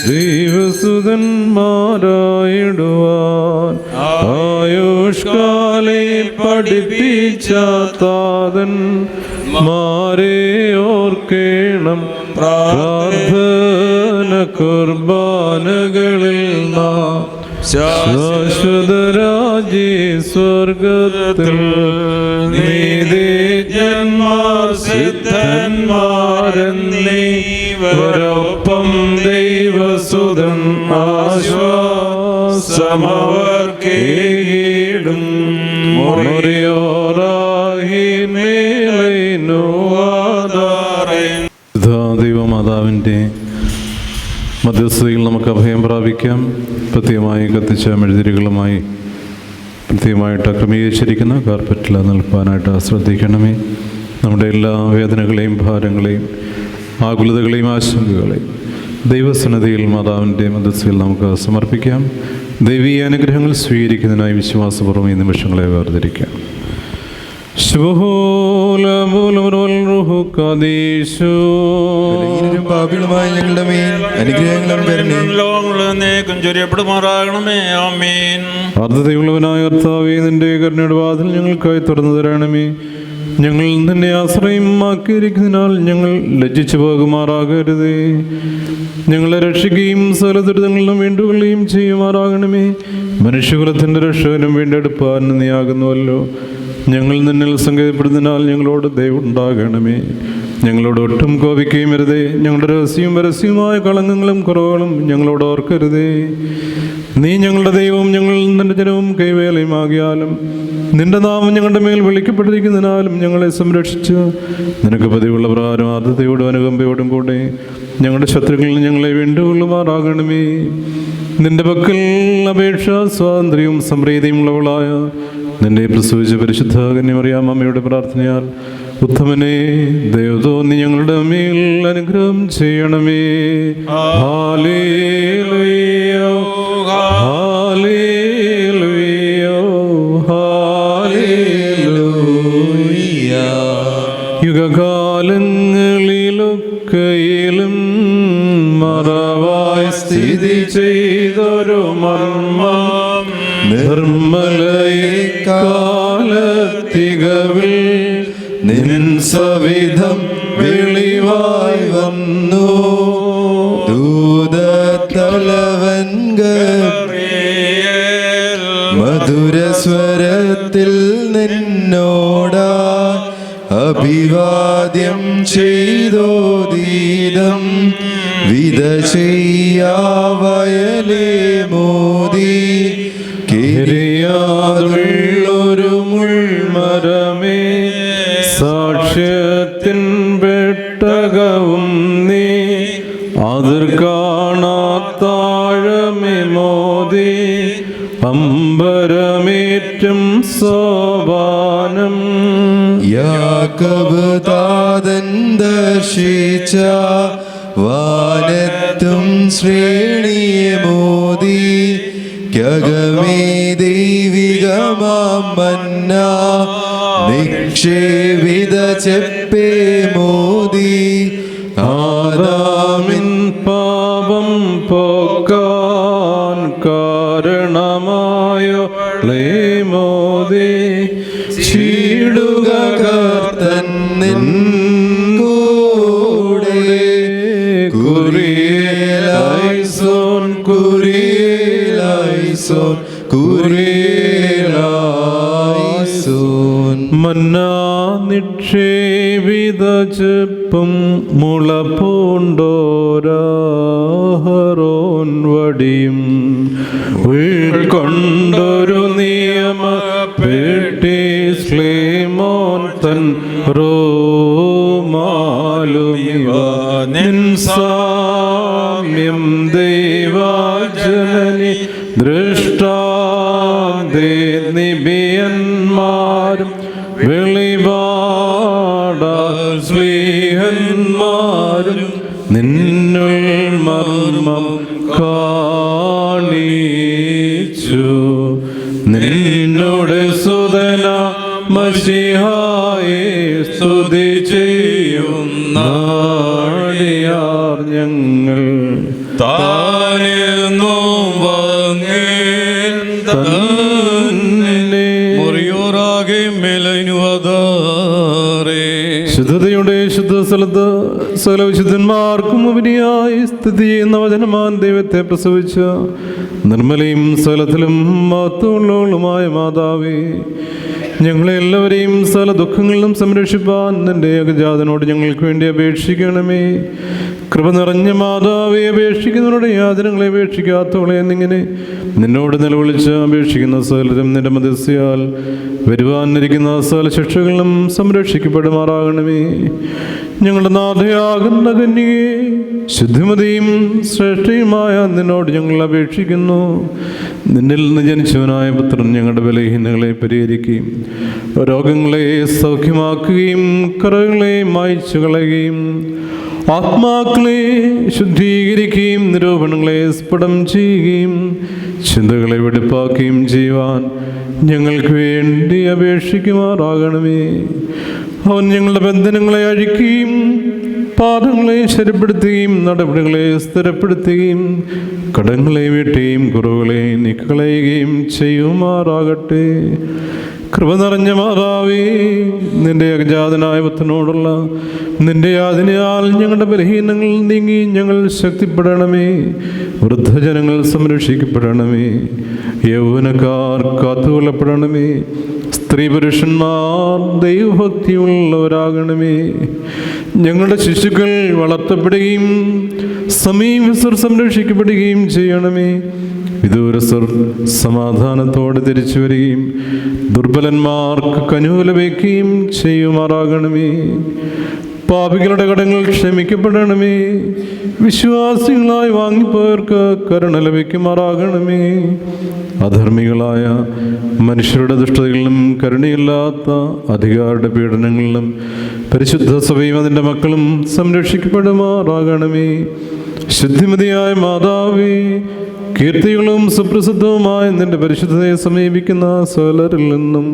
S1: ദൈവസുതന്മാരായിടുവാൻ ആയുഷ്കാലെ പഠിപ്പിച്ച താതൻ മാരെ ഓർക്കേണം. പ്രാർത്ഥന കുർബാനകളിൽ നാം ശാശ്വതരാജി സ്വർഗത്തിൽ നീതിജന്മാർ സിദ്ധന്മാരെന്നീവരൊപ്പം ദൈവസുതൻ ആശ്വാസമവർക്കേടും ദൈവമാതാവിൻ്റെ മധ്യസ്ഥതയിൽ നമുക്ക് അഭയം പ്രാപിക്കാം. പ്രത്യേകമായി കത്തിച്ച മെഴുതിരികളുമായി പ്രത്യേകമായിട്ട് ക്രമീകരിച്ചിരിക്കുന്ന കാർപ്പറ്റിൽ നിൽപ്പാനായിട്ട് ശ്രദ്ധിക്കണമേ. നമ്മുടെ എല്ലാ വേദനകളെയും ഭാരങ്ങളെയും ആകുലതകളെയും ആശങ്കകളെയും ദൈവസന്നിധിയിൽ മാതാവിൻ്റെ മധ്യസ്ഥതയിൽ നമുക്ക് സമർപ്പിക്കാം. ദൈവീയ അനുഗ്രഹങ്ങൾ സ്വീകരിക്കുന്നതിനായി വിശ്വാസപൂർവ്വം ഈ നിമിഷങ്ങളെ വേർതിരിക്കാം.
S5: പാപികളുമായ ഞങ്ങളുടെ മേൽ അനുഗ്രഹങ്ങളും
S4: ലോകങ്ങളേക്കും ചൊരിയപ്പെടുമാറാകണമേ. ആമേൻ.
S1: അർദ്ധതയുള്ളവനായ കർത്താവേ, നിന്റെ കരുണയുടെ വാതിൽ ഞങ്ങൾക്കായി തുറന്നു തരണമേ. ഞങ്ങൾ നിന്നെ ആശ്രയമാക്കിയിരിക്കുന്നതിനാൽ ഞങ്ങൾ ലജ്ജിച്ചു പോകുമാറാകരുതേ. ഞങ്ങളെ രക്ഷിക്കുകയും സകല ദുരിതങ്ങളിലും വീണ്ടുകൊള്ളുകയും ചെയ്യുമാറാകണമേ. മനുഷ്യകുലത്തിൻ്റെ രക്ഷകനും വീണ്ടെടുപ്പാൻ നീയാകുന്നുവല്ലോ. ഞങ്ങൾ നിന്നിൽ സങ്കേതപ്പെടുന്നതിനാൽ ഞങ്ങളോട് ദയവ് ഉണ്ടാകണമേ. ഞങ്ങളോട് ഒട്ടും കോപിക്കുകയും അരുതേ. ഞങ്ങളുടെ രഹസ്യവും പരസ്യവുമായ കളങ്കങ്ങളും കുറവുകളും ഞങ്ങളോട് ഓർക്കരുതേ. നീ ഞങ്ങളുടെ ദൈവവും ഞങ്ങൾ നിന്റെ ജനവും കൈവേലയുമാകിയാലും നിന്റെ നാമം ഞങ്ങളുടെ മേൽ വിളിക്കപ്പെട്ടിരിക്കുന്നതിനാലും ഞങ്ങളെ സംരക്ഷിച്ച് നിനക്ക് പതിവുള്ള പ്രകാരം ആർദ്രതയോടും അനുകമ്പയോടും കൂടെ ഞങ്ങളുടെ ശത്രുക്കളിൽ ഞങ്ങളെ വീണ്ടുകൊള്ളുമാറാകണമേ. നിന്റെ പക്കൽ അപേക്ഷ സ്വാതന്ത്ര്യവും സംപ്രീതിയും ഉള്ളവളായ നിന്നെ പ്രസവിച്ച പരിശുദ്ധ കന്യമറിയാം അമ്മയുടെ പ്രാർത്ഥനയാൽ ഉത്തമനെ ദൈവത്തോന്നി ഞങ്ങളുടെ മേൽ അനുഗ്രഹം ചെയ്യണമേ. ഹല്ലേലൂയ, ഹല്ലേലൂയ, ഹല്ലേലൂയ. യുഗകാലങ്ങളിലൊക്കെയിലും മറവായി സ്ഥിതി ചെയ്തൊരു മർമ്മം നിർമ്മലയെ കാലത്തികവിൽ നിൻ സവിധം വെളിവായി വന്നു. ദൂതത്തലവൻ ഗബ്രിയേൽ മധുരസ്വരത്തിൽ നിന്നോടാ അഭിവാദ്യം ചെയ്തോദീതം വിദശയ്യാവയലേ മോദി കിരിയാതുള്ളൊരു മുൾമരമേ സാക്ഷ്യത്തിൻ പെട്ടകവും നീ അതിർ കാണാത്താഴമേ മോദി അമ്പരമേറ്റും സോപാനം
S5: യാക്കോബ് താതൻ ദർശിച്ച വാനത്തും ശ്രേണിയെ മോദി ക്കകമേ ദൈവികമാം മന്ന നിക്ഷേപിത ചെപ്പേ മോദി
S1: ആദാമിൻ പാപം പോക്കാൻ കാരണമായോ മോദി ചീടുക കർത്തൻ നിൻ കൂടെ കുരിയേലൈസോൻ കുരിയേലൈസോൻ കുരിയേലൈസോൻ. മന്നാ നിക്ഷേപിത ചെപ്പും മുളപൂണ്ടോരാഹറോൻ വടിയും ഉൾക്കൊണ്ടൊരു നിയമ പെട്ടി ശ്ലേമോൻ തൻ റോമാലുമിവ നിൻ സാമ്യം ദൈവജനനി ദൃഷ്ടാന്തേ നിബിയന്മാരും വെളിപാട സ്ലീഹന്മാരും നിന്നുൾ മർമ്മം കാണിച്ചു. നിന്നോട് സുതന മശിഹായെ സ്തുതി ചെയ്യുന്നാടിയാർ ഞങ്ങൾ
S3: താനെന്നു മുറിയോറാകെ മേലനുവതാറേ.
S1: ശുദ്ധതയുടെ ശുദ്ധ സ്ഥലത്ത് സകല വിശുദ്ധന്മാർക്കും ഉപരിയായി സ്ഥിതി ചെയ്യുന്ന വചനമാൻ ദൈവത്തെ പ്രസവിച്ച നിർമ്മലയും സ്ഥലത്തിലും മഹത്വമുള്ളവളുമായ മാതാവേ, ഞങ്ങളെ എല്ലാവരെയും സകല ദുഃഖങ്ങളിലും സംരക്ഷിപ്പാൻ നിന്റെ ഏകജാതനോട് ഞങ്ങൾക്ക് വേണ്ടി അപേക്ഷിക്കണമേ. കൃപ നിറഞ്ഞ മാതാവെ, അപേക്ഷിക്കുന്നവരുടെ യാതനകളെ അപേക്ഷിക്കാത്തവളെ എന്നിങ്ങനെ നിന്നോട് നിലവിളിച്ച് അപേക്ഷിക്കുന്ന സകലരും നിന്റെ മധ്യസ്ഥയാൽ വരുവാനിരിക്കുന്ന സകല ശിക്ഷകളിലും സംരക്ഷിക്കപ്പെടുമാറാകണമേ. ഞങ്ങളുടെ നാഥയാകുന്ന കന്യകേ, ശുദ്ധിമതിയും ശ്രേഷ്ഠയുമായ നിന്നോട് ഞങ്ങൾ അപേക്ഷിക്കുന്നു. നിന്നിൽ നിന്ന് ജനിച്ചവനായ പുത്രൻ ഞങ്ങളുടെ ബലഹീനതകളെ പരിഹരിക്കുകയും രോഗങ്ങളെ സൗഖ്യമാക്കുകയും കറകളെ മായ്ച്ചു കളയുകയും ആത്മാക്കളെ ശുദ്ധീകരിക്കുകയും നിരൂപണങ്ങളെ സ്ഫുടം ചെയ്യുകയും ചിന്തകളെ വെടിപ്പാക്കുകയും ചെയ്യുവാൻ ഞങ്ങൾക്ക് വേണ്ടി അപേക്ഷിക്കുമാറാകണമേ. അവൻ ഞങ്ങളുടെ ബന്ധനങ്ങളെ അഴിക്കുകയും പാദങ്ങളെ ശരിപ്പെടുത്തുകയും നടപടികളെ സ്ഥിരപ്പെടുത്തുകയും കടങ്ങളെ വീട്ടുകയും കുറവുകളെ നീക്കളയുകയും ചെയ്യുമാറാകട്ടെ. കൃപ നിറഞ്ഞ മാതാവേ, നിന്റെ ഏകജാതനായ പുത്രനോടുള്ള നിന്റെ യാതനയാൽ ഞങ്ങളുടെ ബലഹീനങ്ങൾ നീങ്ങി ഞങ്ങൾ ശക്തിപ്പെടണമേ. വൃദ്ധജനങ്ങൾ സംരക്ഷിക്കപ്പെടണമേ. യൗവനക്കാർ കാത്തുകൊള്ളപ്പെടണമേ. സ്ത്രീ പുരുഷന്മാർ ദൈവഭക്തിയുള്ളവരാകണമേ. ഞങ്ങളുടെ ശിശുക്കൾ വളർത്തപ്പെടുകയും സമീപസ്ഥർ സംരക്ഷിക്കപ്പെടുകയും ചെയ്യണമേ. വിദൂരസ്ഥർ സമാധാനത്തോടെ തിരിച്ചു വരികയും ദുർബലന്മാർക്ക് കനുകൂല വയ്ക്കുകയും ചെയ്യുമാറാകണമേ. പാപികളുടെ കടങ്ങൾ ക്ഷമിക്കപ്പെടണമേ. വിശ്വാസികളായി വാങ്ങിപ്പോയവർക്ക് കരുണ ലഭിക്കുമാറാകണമേ. അധർമ്മികളായ മനുഷ്യരുടെ ദുഷ്ടതകളിലും കരുണയില്ലാത്ത അധികാരിയുടെ പീഡനങ്ങളിലും പരിശുദ്ധ സഭയും അതിൻ്റെ മക്കളും സംരക്ഷിക്കപ്പെടുമാറാകണമേ. ശുദ്ധിമതിയായ മാതാവേ, കീർത്തികളും സുപ്രസിദ്ധവുമായ നിന്റെ പരിശുദ്ധതയെ സമീപിക്കുന്ന സകലരിൽ നിന്നും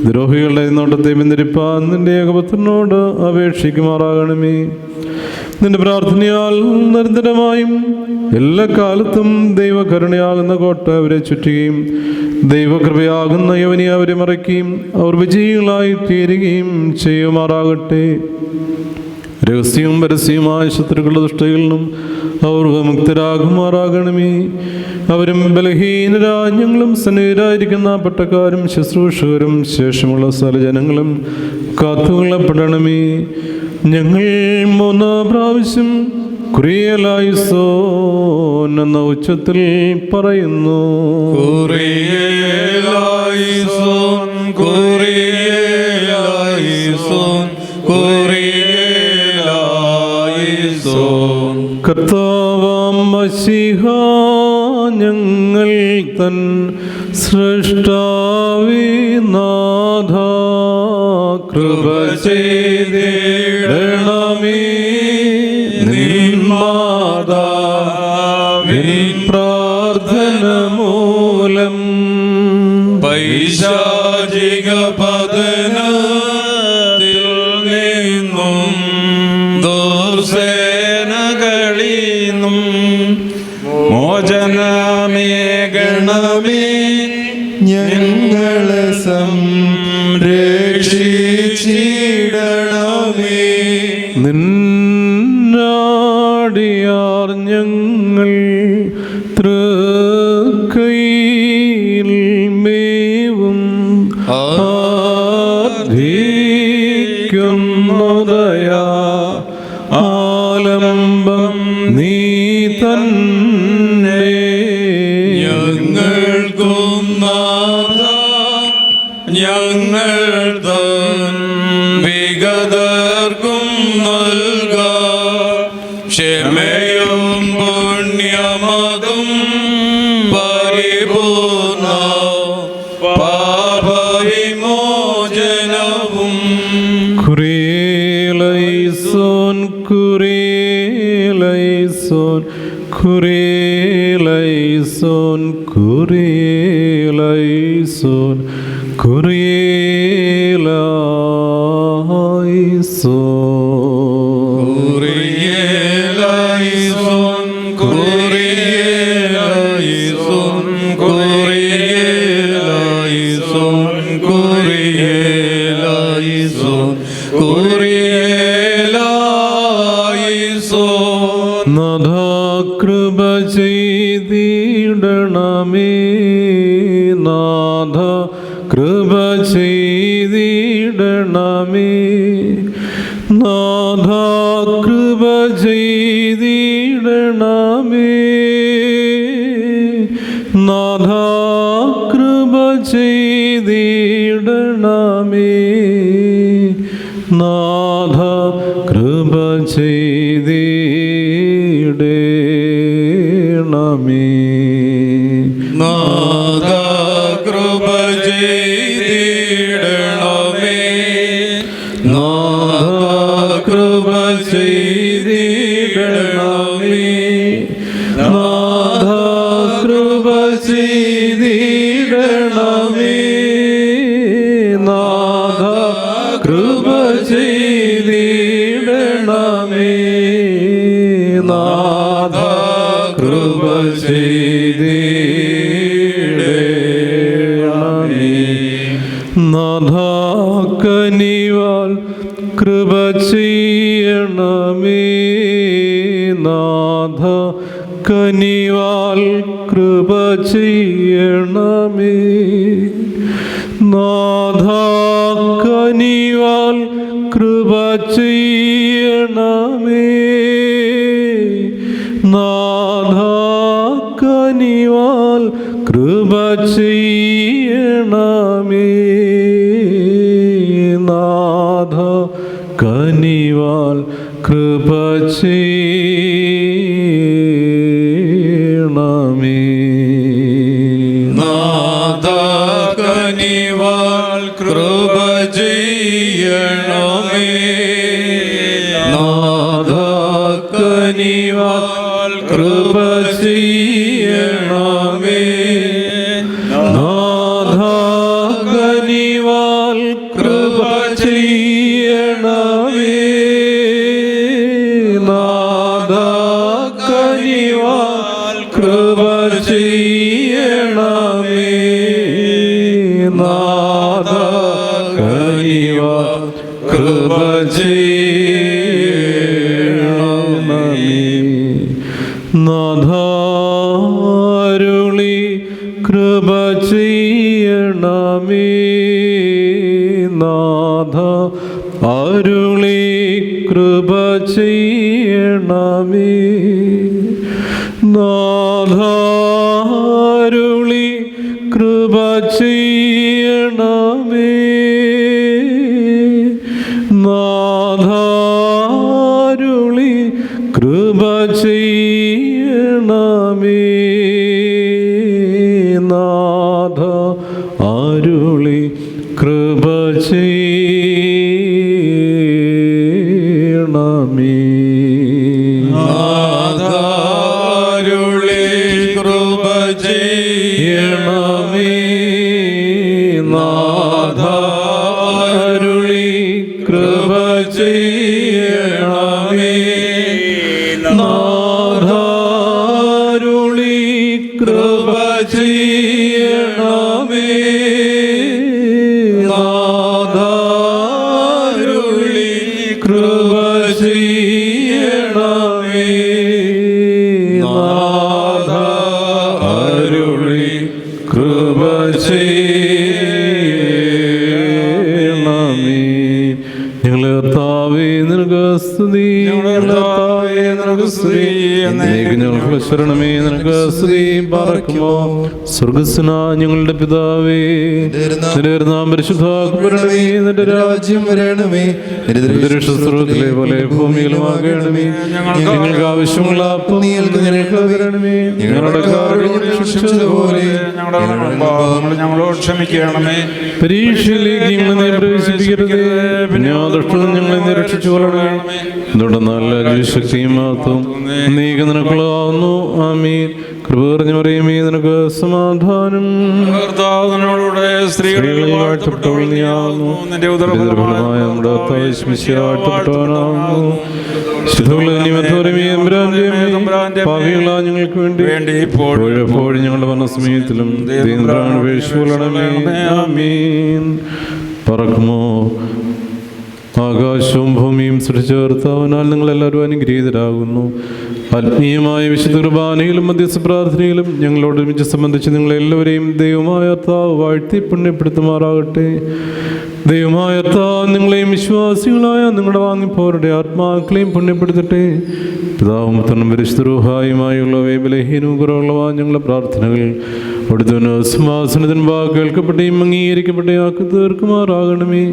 S1: ദ്രോഹികളുടെ നോട്ടത്തെ പിന്തിരിപ്പാൻ നിന്റെ ഏകപുത്രനോട് അപേക്ഷിക്കുമാറാകണമേ. നിന്റെ പ്രാർത്ഥനയാൽ നിരന്തരമായും എല്ലാ കാലത്തും ദൈവകരുണയാകുന്ന കോട്ട അവരെ ചുറ്റുകയും ദൈവകൃപയാകുന്ന യവനി അവരെ മറയ്ക്കുകയും അവർ വിജയികളായി തീരുകയും ചെയ്യുമാറാകട്ടെ. രഹസ്യവും പരസ്യവുമായ ശത്രുക്കളുടെ ദുഷ്ടകളിലും അവർ വിമുക്തരാകുമാറാകണമേ. അവരും ബലഹീന രാജ്യങ്ങളും സന്നിഹിതരായിരിക്കുന്ന പട്ടക്കാരും ശുശ്രൂഷകരും ശേഷമുള്ള സകല ജനങ്ങളും കാത്തുകൊള്ളപ്പെടണമേ. ഞങ്ങൾ 3 പ്രാവശ്യം കുറിയലായിസോൻ എന്ന ഉച്ചത്തിൽ പറയുന്നു.
S3: കുറിയലായിസോൻ, കുറിയലായിസോൻ, കുറിയലായിസോൻ.
S1: കർത്താവാം മശീഹ, ഞങ്ങൾ തൻ സൃഷ്ടാവേ നാഥ, കൃപ ചെയ്തിടണമേ. നിൻ മാതാവിൻ പ്രാർത്ഥന മൂലം
S3: പൈശാചിക പതനത്തിൽ നിന്നും ദുർസേനകളിന്നും
S4: മോചനമേകണമേ.
S5: ഞങ്ങളെ സംരക്ഷിച്ചിടണമേ.
S1: നിന്നാടിയാർ ഞങ്ങൾ തൃക്കൈയിൽ മേവും ആധിക്കുന്നതയാ ആലംബം നീ തന്നെ.
S3: ഞങ്ങൾക്കും നാഥ, ഞങ്ങൾ തൻ വിഗതർക്കും നൽക ക്ഷമയും പുണ്യമതും പരിപൂർണ പാപവിമോചനവും.
S1: കുറിയലൈസോൻ, കുറിയലൈസോൻ, കുറിയലൈസോൻ, കുറിയലൈസോൻ, കുറിയലൈസോൻ.
S3: കുറിയലൈസോൻ, കുറിയലൈസോൻ, കുറിയലൈസോൻ, കുറിയലൈസോൻ, കുറിയലൈസോൻ.
S1: കൃപ ചെയ്തിടണമേ നാഥ കൃപ ചെയ്തിടണമേ നാഥ കൃപ ചെയ്തിടണമേ നാഥ കൃപ ചെയ്തിടണമേ നാഥ കൃപ ചെയ്തിടണമേ
S3: നാഥ കൃപ ചെയ്തിടണമേ നാഥ കൃപ ചെയ്തിടണമേ നാഥ കൃപ ചെയ്തിടണമേ
S1: നാഥ കൃപ ചെയ്തിടണമേ നാഥ കൃപ ചെയ്തിടണമേ നാഥ കനിവാൽ കൃപ ചെയ്യണമേ നാഥ കനിവാൽ കൃപ ചെയ്യണമേ നാഥ കനിവാൽ കൃപ ചെയ്യണമേ നാഥ കനിവാൽ കൃപ ചെയ്യണമേ നാഥ കനിവാൽ കൃപ ചെയ്യണമേ
S3: നാഥ കനിവാൽ കൃപ ചെയ്യണമേ നാഥ കനിവാൽ കൃപ ചെയ്യണമേ നാഥ കനിവാൽ കൃപ ചെയ്യണമേ നാഥ കനിവാൽ കൃപ ചെയ്യണമേ നാഥ കനിവാൽ കൃപ ചെയ്യണമേ നാഥ അരുളി കൃപ ചെയ്യണമേ നാഥ അരുളി കൃപ ചെയ്യണമേ നാഥ അരുളി കൃപ ചെയ്യണമേ നാഥ അരുളി കൃപ ചെയ്യണമേ നാഥ അരുളി കൃപ ചെയ്യണമേ നാഥ അരുളി കൃപ ചെയ്യണമേ നാഥ അരുളി കൃപ ചെയ്യണമേ നാഥ അരുളി കൃപ ചെയ്യണമേ നാഥ അരുളി കൃപ ചെയ്യണമേ നാഥ അരുളി കൃപ ചെയ്യണമേ ഞങ്ങളെ കർത്താവേ നിനക്ക് സ്തുതി കർത്താവേ നിനക്ക് സ്തുതി ഞങ്ങൾക്ക് ശരണമേ നിനക്ക് സ്തുതി പാർക്കുമോ സ്വർഗസ്ന ഞങ്ങളുടെ പിതാവേ നിന്റെ നാം പരിശുദ്ധമാക്കപ്പെടണമേ നിന്റെ രാജ്യം വരണമേ സ്വർഗത്തിലെ പോലെ ഭൂമിയിലുമാകണമേ ഞങ്ങൾക്ക് ആവശ്യമുള്ള അപ്പം ഞങ്ങൾക്ക് തരണമേ ഞങ്ങളുടെ പോലെ
S4: ഞങ്ങളോട് ക്ഷമിക്കണമേ
S1: പരീക്ഷയിലേക്ക് ഞങ്ങളെ പ്രവേശിപ്പിക്കരുതേ പിന്നെ ദുഷ്ടം ഞങ്ങളെ നിരക്ഷിച്ചു കൊള്ളണമേ എന്തുകൊണ്ട് നല്ല ശക്തിയും മാത്രം നീക്ക് നിനക്കുള്ളതാവുന്നു ആമീൻ കൃപ പറഞ്ഞു പറയുമേ നിനക്ക് സമാധാനം
S4: കർത്താവിനോടുകൂടെ സ്ത്രീകളിൽ
S1: വാഴ്ത്തപ്പെട്ടവൾ നീയാവുന്നു
S4: നിന്റെ ഉദരഫലമായ
S1: നമ്മുടെ വാഴ്ത്തപ്പെട്ടവനാവുന്നു പാപികളാ ഞങ്ങൾക്ക് വേണ്ടി എപ്പോഴും ഞങ്ങളുടെ മനസ്സമയത്തിലും പറക്കുമോ ആകാശവും ഭൂമിയും സൃഷ്ടിച്ച കർത്താവിനാൽ നിങ്ങളെല്ലാവരും അനുഗ്രഹീതരാകുന്നു ആത്മീയമായ വിശുദ്ധ കുർബാനയിലും മധ്യസ്ഥ പ്രാർത്ഥനയിലും ഞങ്ങളോട് ഒരുമിച്ച് സംബന്ധിച്ച് നിങ്ങളെല്ലാവരെയും ദൈവമായ കർത്താവ് വാഴ്ത്തി പുണ്യപ്പെടുത്തുമാറാകട്ടെ. ദൈവമായ കർത്താവ് നിങ്ങളെയും വിശ്വാസികളായ നിങ്ങളുടെ വാങ്ങിപ്പോരുടെ ആത്മാക്കളെയും പുണ്യപ്പെടുത്തട്ടെ. പിതാവും പുത്രനും പരിശുദ്ധ റൂഹായുമായുള്ളവയെ ബലഹീനവും കുറവുള്ളവ ഞങ്ങളുടെ പ്രാർത്ഥനകൾ ഒടുത്തവന് സിംഹാസനത്തിന് വാക്ക് കേൾക്കപ്പെട്ടേയും അംഗീകരിക്കപ്പെട്ടേ ആക്കി തീർക്കുമാറാകണമേ.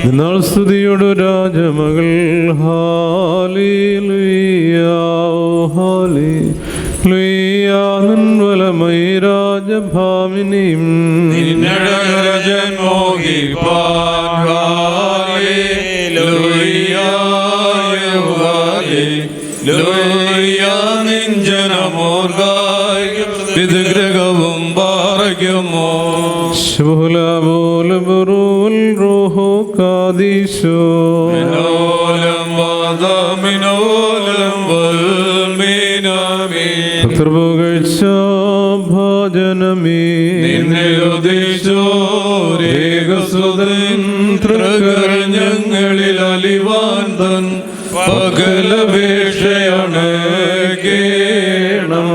S1: എന്നാൽ സ്തുതിയോടു രാജമകൾ ലുയ്യാനൻവലമൈ രാജഭാമിനിയും
S3: ഗ്രഹവും പാറയ്ക്കുമോ
S1: ഭജനമേ
S3: ഞങ്ങളിൽ അലിവാൻ തൻ പകലപേക്ഷയാണ് കേണം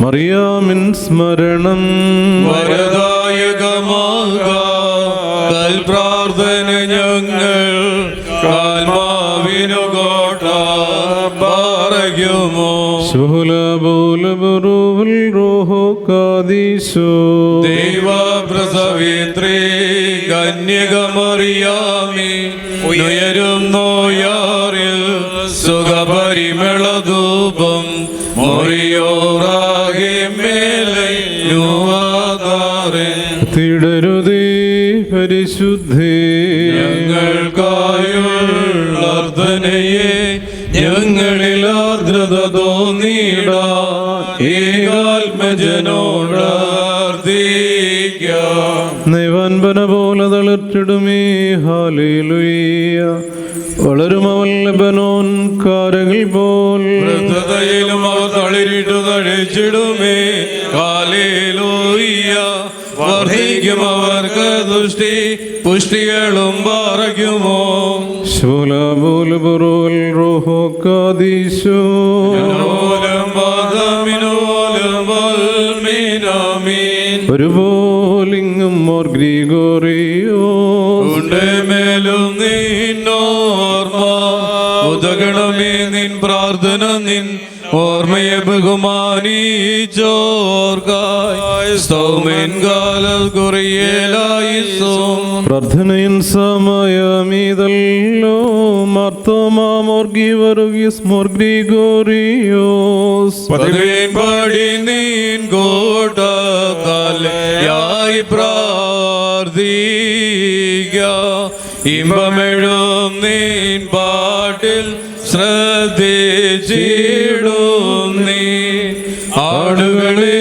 S1: മറിയാമിൻ സ്മരണം
S3: വരദായകമാകാൽ പ്രാർത്ഥന ഞങ്ങൾ കാൽമാവിനു കോട്ട പാറയ്ക്കുമോ ദൈവപ്രസവിത്രീ കന്യകമറിയാമി ഉയരുന്നോയാറിൽ സുഖപരിമളധൂപം മൊറിയോറാകെ മേലൂവാതാറെ
S1: തിടരുതേ പരിശുദ്ധേ
S3: ഞങ്ങൾക്കായുള്ള അർത്ഥനയെ ഞങ്ങളിൽ ആർദ്രത തോന്നിയിടാൻ ഏകാത്മജനോടാർത്തിക്കാം.
S1: നൈവാൻപന പോലെ തളിർത്തിടുമേ ഹാലേലുയ്യ. വളരും അവൾ ലബനോൻ കാരകൾ പോൽ
S3: വൃദ്ധതയിലും അവർ തളിരിട്ടു തഴിച്ചിടുമേ ഹാലേലൂയ്യ. വർദ്ധിക്കും അവർക്ക് ദുഷ്ടി പുഷ്ടികളും പാറയ്ക്കുമോ
S1: ഒരുപോലിങ്ങും മോർ ഗ്രിഗോറിയോ
S3: മേലും നിന്നോർമ്മ ഉദകണമേ നിൻ പ്രാർത്ഥന നിൻ ഓർമ്മയെ ബഹുമാനിച്ചോർക്കായി
S1: പ്രാർത്ഥനയിൻ സമയമീതല്ലോ മാർത്തോമാമോർഗിവറുഗിസ്മോർഗ്രിഗോറിയോസ്
S3: പാടി നീൻ കോട്ടയായി പ്രാർത്ഥിക്ക ഇമ്പമെഴും നീൻ പാട്ടിൽ ശ്രദ്ധിച്ചിടും നീ ആടുകളെ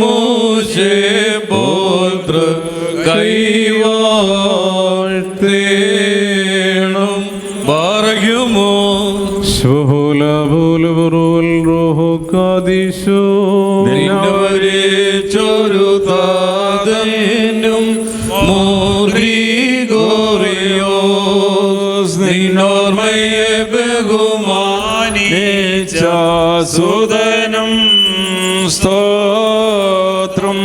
S3: മോശെ പോത്ര കൈവാഴ്ത്തേണം പറയുമോ നിന്നവരെ ചൊരുതാതനും മോറിഗോറിയോസ് നിന്നോർമ്മയെ
S4: ബഹുമാനിച്ചുതനും സ്തോത്രം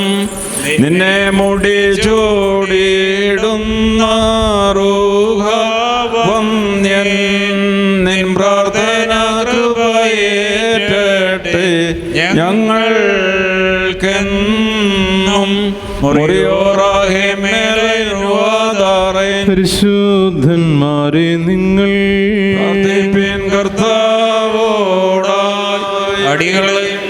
S4: നിന്നെ മുടി ചൂടിയിടുന്ന വന്യൻ നിൻ പ്രാർത്ഥന കൃപയേറ്റട്ടെ ഞങ്ങൾക്കെന്നും
S1: പരിശുദ്ധന്മാരെ നിങ്ങൾ
S4: കർത്താവോടായി
S2: അടികളെയും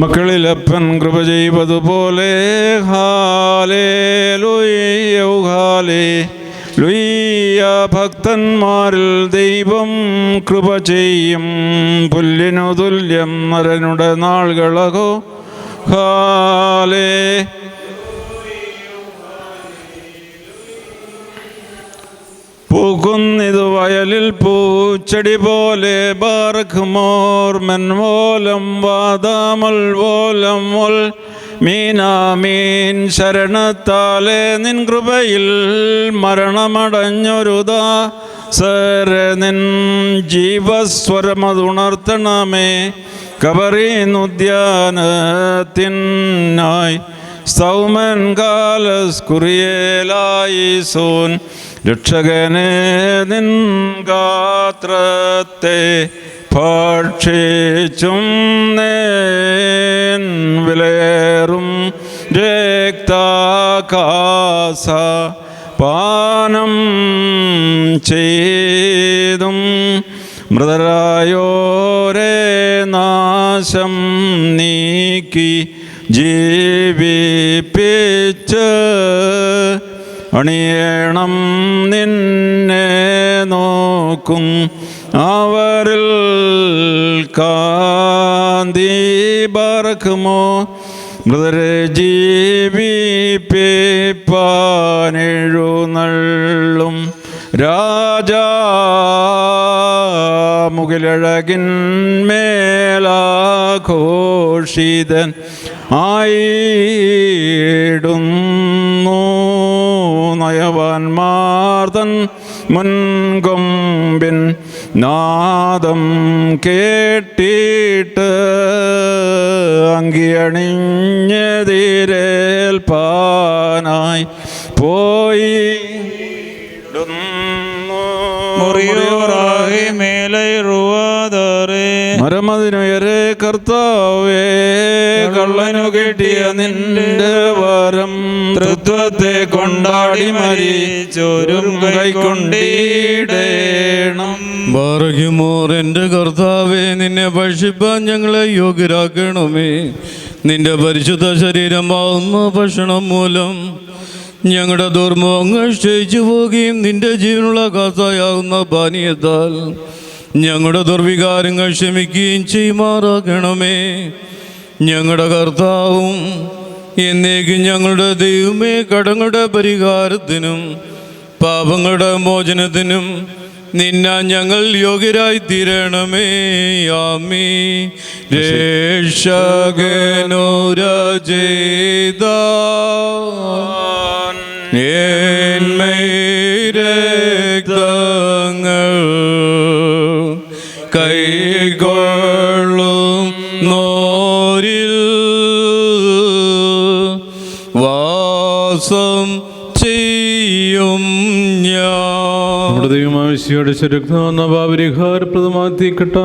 S4: മക്കളിലപ്പൻ കൃപ ചെയ്വതുപോലെ ലുയ്യ ഭക്തന്മാരിൽ ദൈവം കൃപ ചെയ്യും പുല്ലിനു തുല്യം നരനുടെ നാളുകളകോ ഹാലേ. പൂക്കുന്നിതു വയലിൽ പൂച്ചെടി പോലെ ബാറഖ്മോർ മെൻവോലം വാദാമൽ വോലം ഒൽ മീനാമീൻ ശരണത്താലെ നിൻ കൃപയിൽ മരണമടഞ്ഞൊരുതാ നിൻ ജീവസ്വരമതുണർത്തണമേ. കബറീനുദ്യാനത്തിനായി സൗമൻ കാലസ് കുറിയേലായി സോൻ രക്ഷകനെ നിൻ ഗാത്രത്തെ ഭക്ഷിച്ചും നേൻ വിലയേറും രക്താകാശ പാനം ചെയ്തും മൃതരായോരേ നാശം നീക്കി ജീവിപ്പിച്ച് അണിയണം നിന്നെ നോക്കും അവരിൽ കാന്തി ബർക്കുമോ. മൃതരെ ജീവിപ്പിപ്പാനെഴുന്നള്ളും രാജാ മുകിലഴകിന്മേലാഘോഷിതൻ ആയിടുന്നു നയവാൻമാർതൻ മുൻകൊമ്പിൻ നാദം കേട്ടിട്ട് അങ്കിയണിഞ്ഞതിരേൽപ്പാനായി പോയി മരമതിനുയരെ കർത്താവേ കള്ളനു കിട്ടിയ നിന്റെ വരം തൃത്വത്തെ കൊണ്ടാടി മരിച്ചോരും കൈക്കൊണ്ടിടേണം.
S3: ബാറഖ്മോർ എൻ്റെ കർത്താവേ, നിന്നെ ഭക്ഷിപ്പാൻ ഞങ്ങളെ യോഗ്യരാക്കണമേ. നിന്റെ പരിശുദ്ധ ശരീരമാവുന്ന ഭക്ഷണം മൂലം ഞങ്ങളുടെ ദുർമുഖങ്ങൾ ക്ഷയിച്ചു പോകുകയും നിന്റെ ജീവനുള്ള കാസായാവുന്ന പാനീയത്താൽ ഞങ്ങളുടെ ദുർവികാരങ്ങൾ ക്ഷമിക്കുകയും ചെയ്യുമാറാക്കണമേ. ഞങ്ങളുടെ കർത്താവും എന്നേക്കും ഞങ്ങളുടെ ദൈവമേ, കടങ്ങളുടെ പരിഹാരത്തിനും പാപങ്ങളുടെ മോചനത്തിനും നിന്നാ ഞങ്ങൾ യോഗ്യരായി തീരണമേ. ആമീ. രക്ഷകനുരചിത രക്തങ്ങൾ കൈകൊള്ളും നോരിൽ വാസം ചെയ്യും ഞാൻ.
S1: നമ്മുടെ ദൈവമാവശ്യയുടെ ശരക്തമെന്ന പാപരിഹാരപ്രദമാക്കിക്കട്ട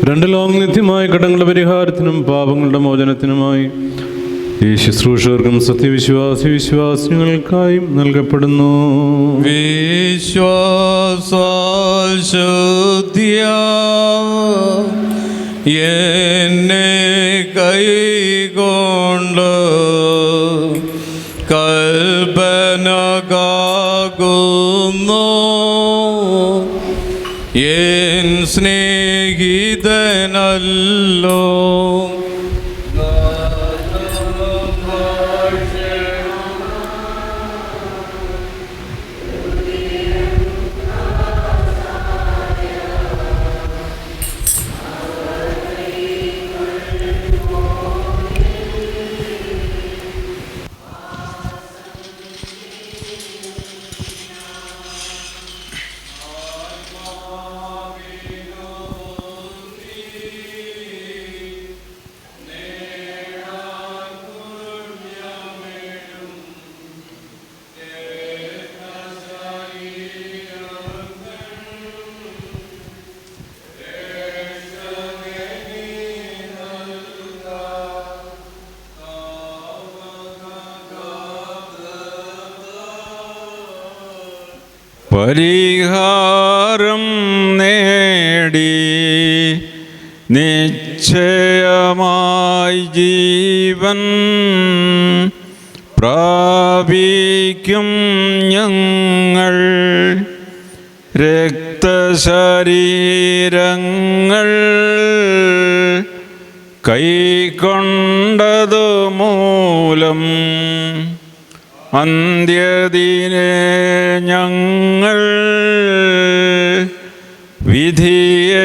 S1: രണ്ട് ലോകം നിത്യമായ കടങ്ങളുടെ പരിഹാരത്തിനും പാപങ്ങളുടെ മോചനത്തിനുമായി ഈ ശുശ്രൂഷകർക്കും സത്യവിശ്വാസികൾക്കായും നൽകപ്പെടുന്നു.
S3: വിശ്വാസാൽ ശുദ്ധിയ എന്നെ കൈകൊണ്ട് കൽപ്പന കാകുന്നു എൻ സ്നേഹിതനല്ലോ.
S4: പരിഹാരം നേടി നിശ്ചയമായി ജീവൻ പ്രാപിക്കും ഞങ്ങൾ. രക്തശരീരങ്ങൾ കൈക്കൊണ്ടതു മൂലം അന്ത്യദിനെ ഞങ്ങൾ വിധിയേറ്റിടരുതേ.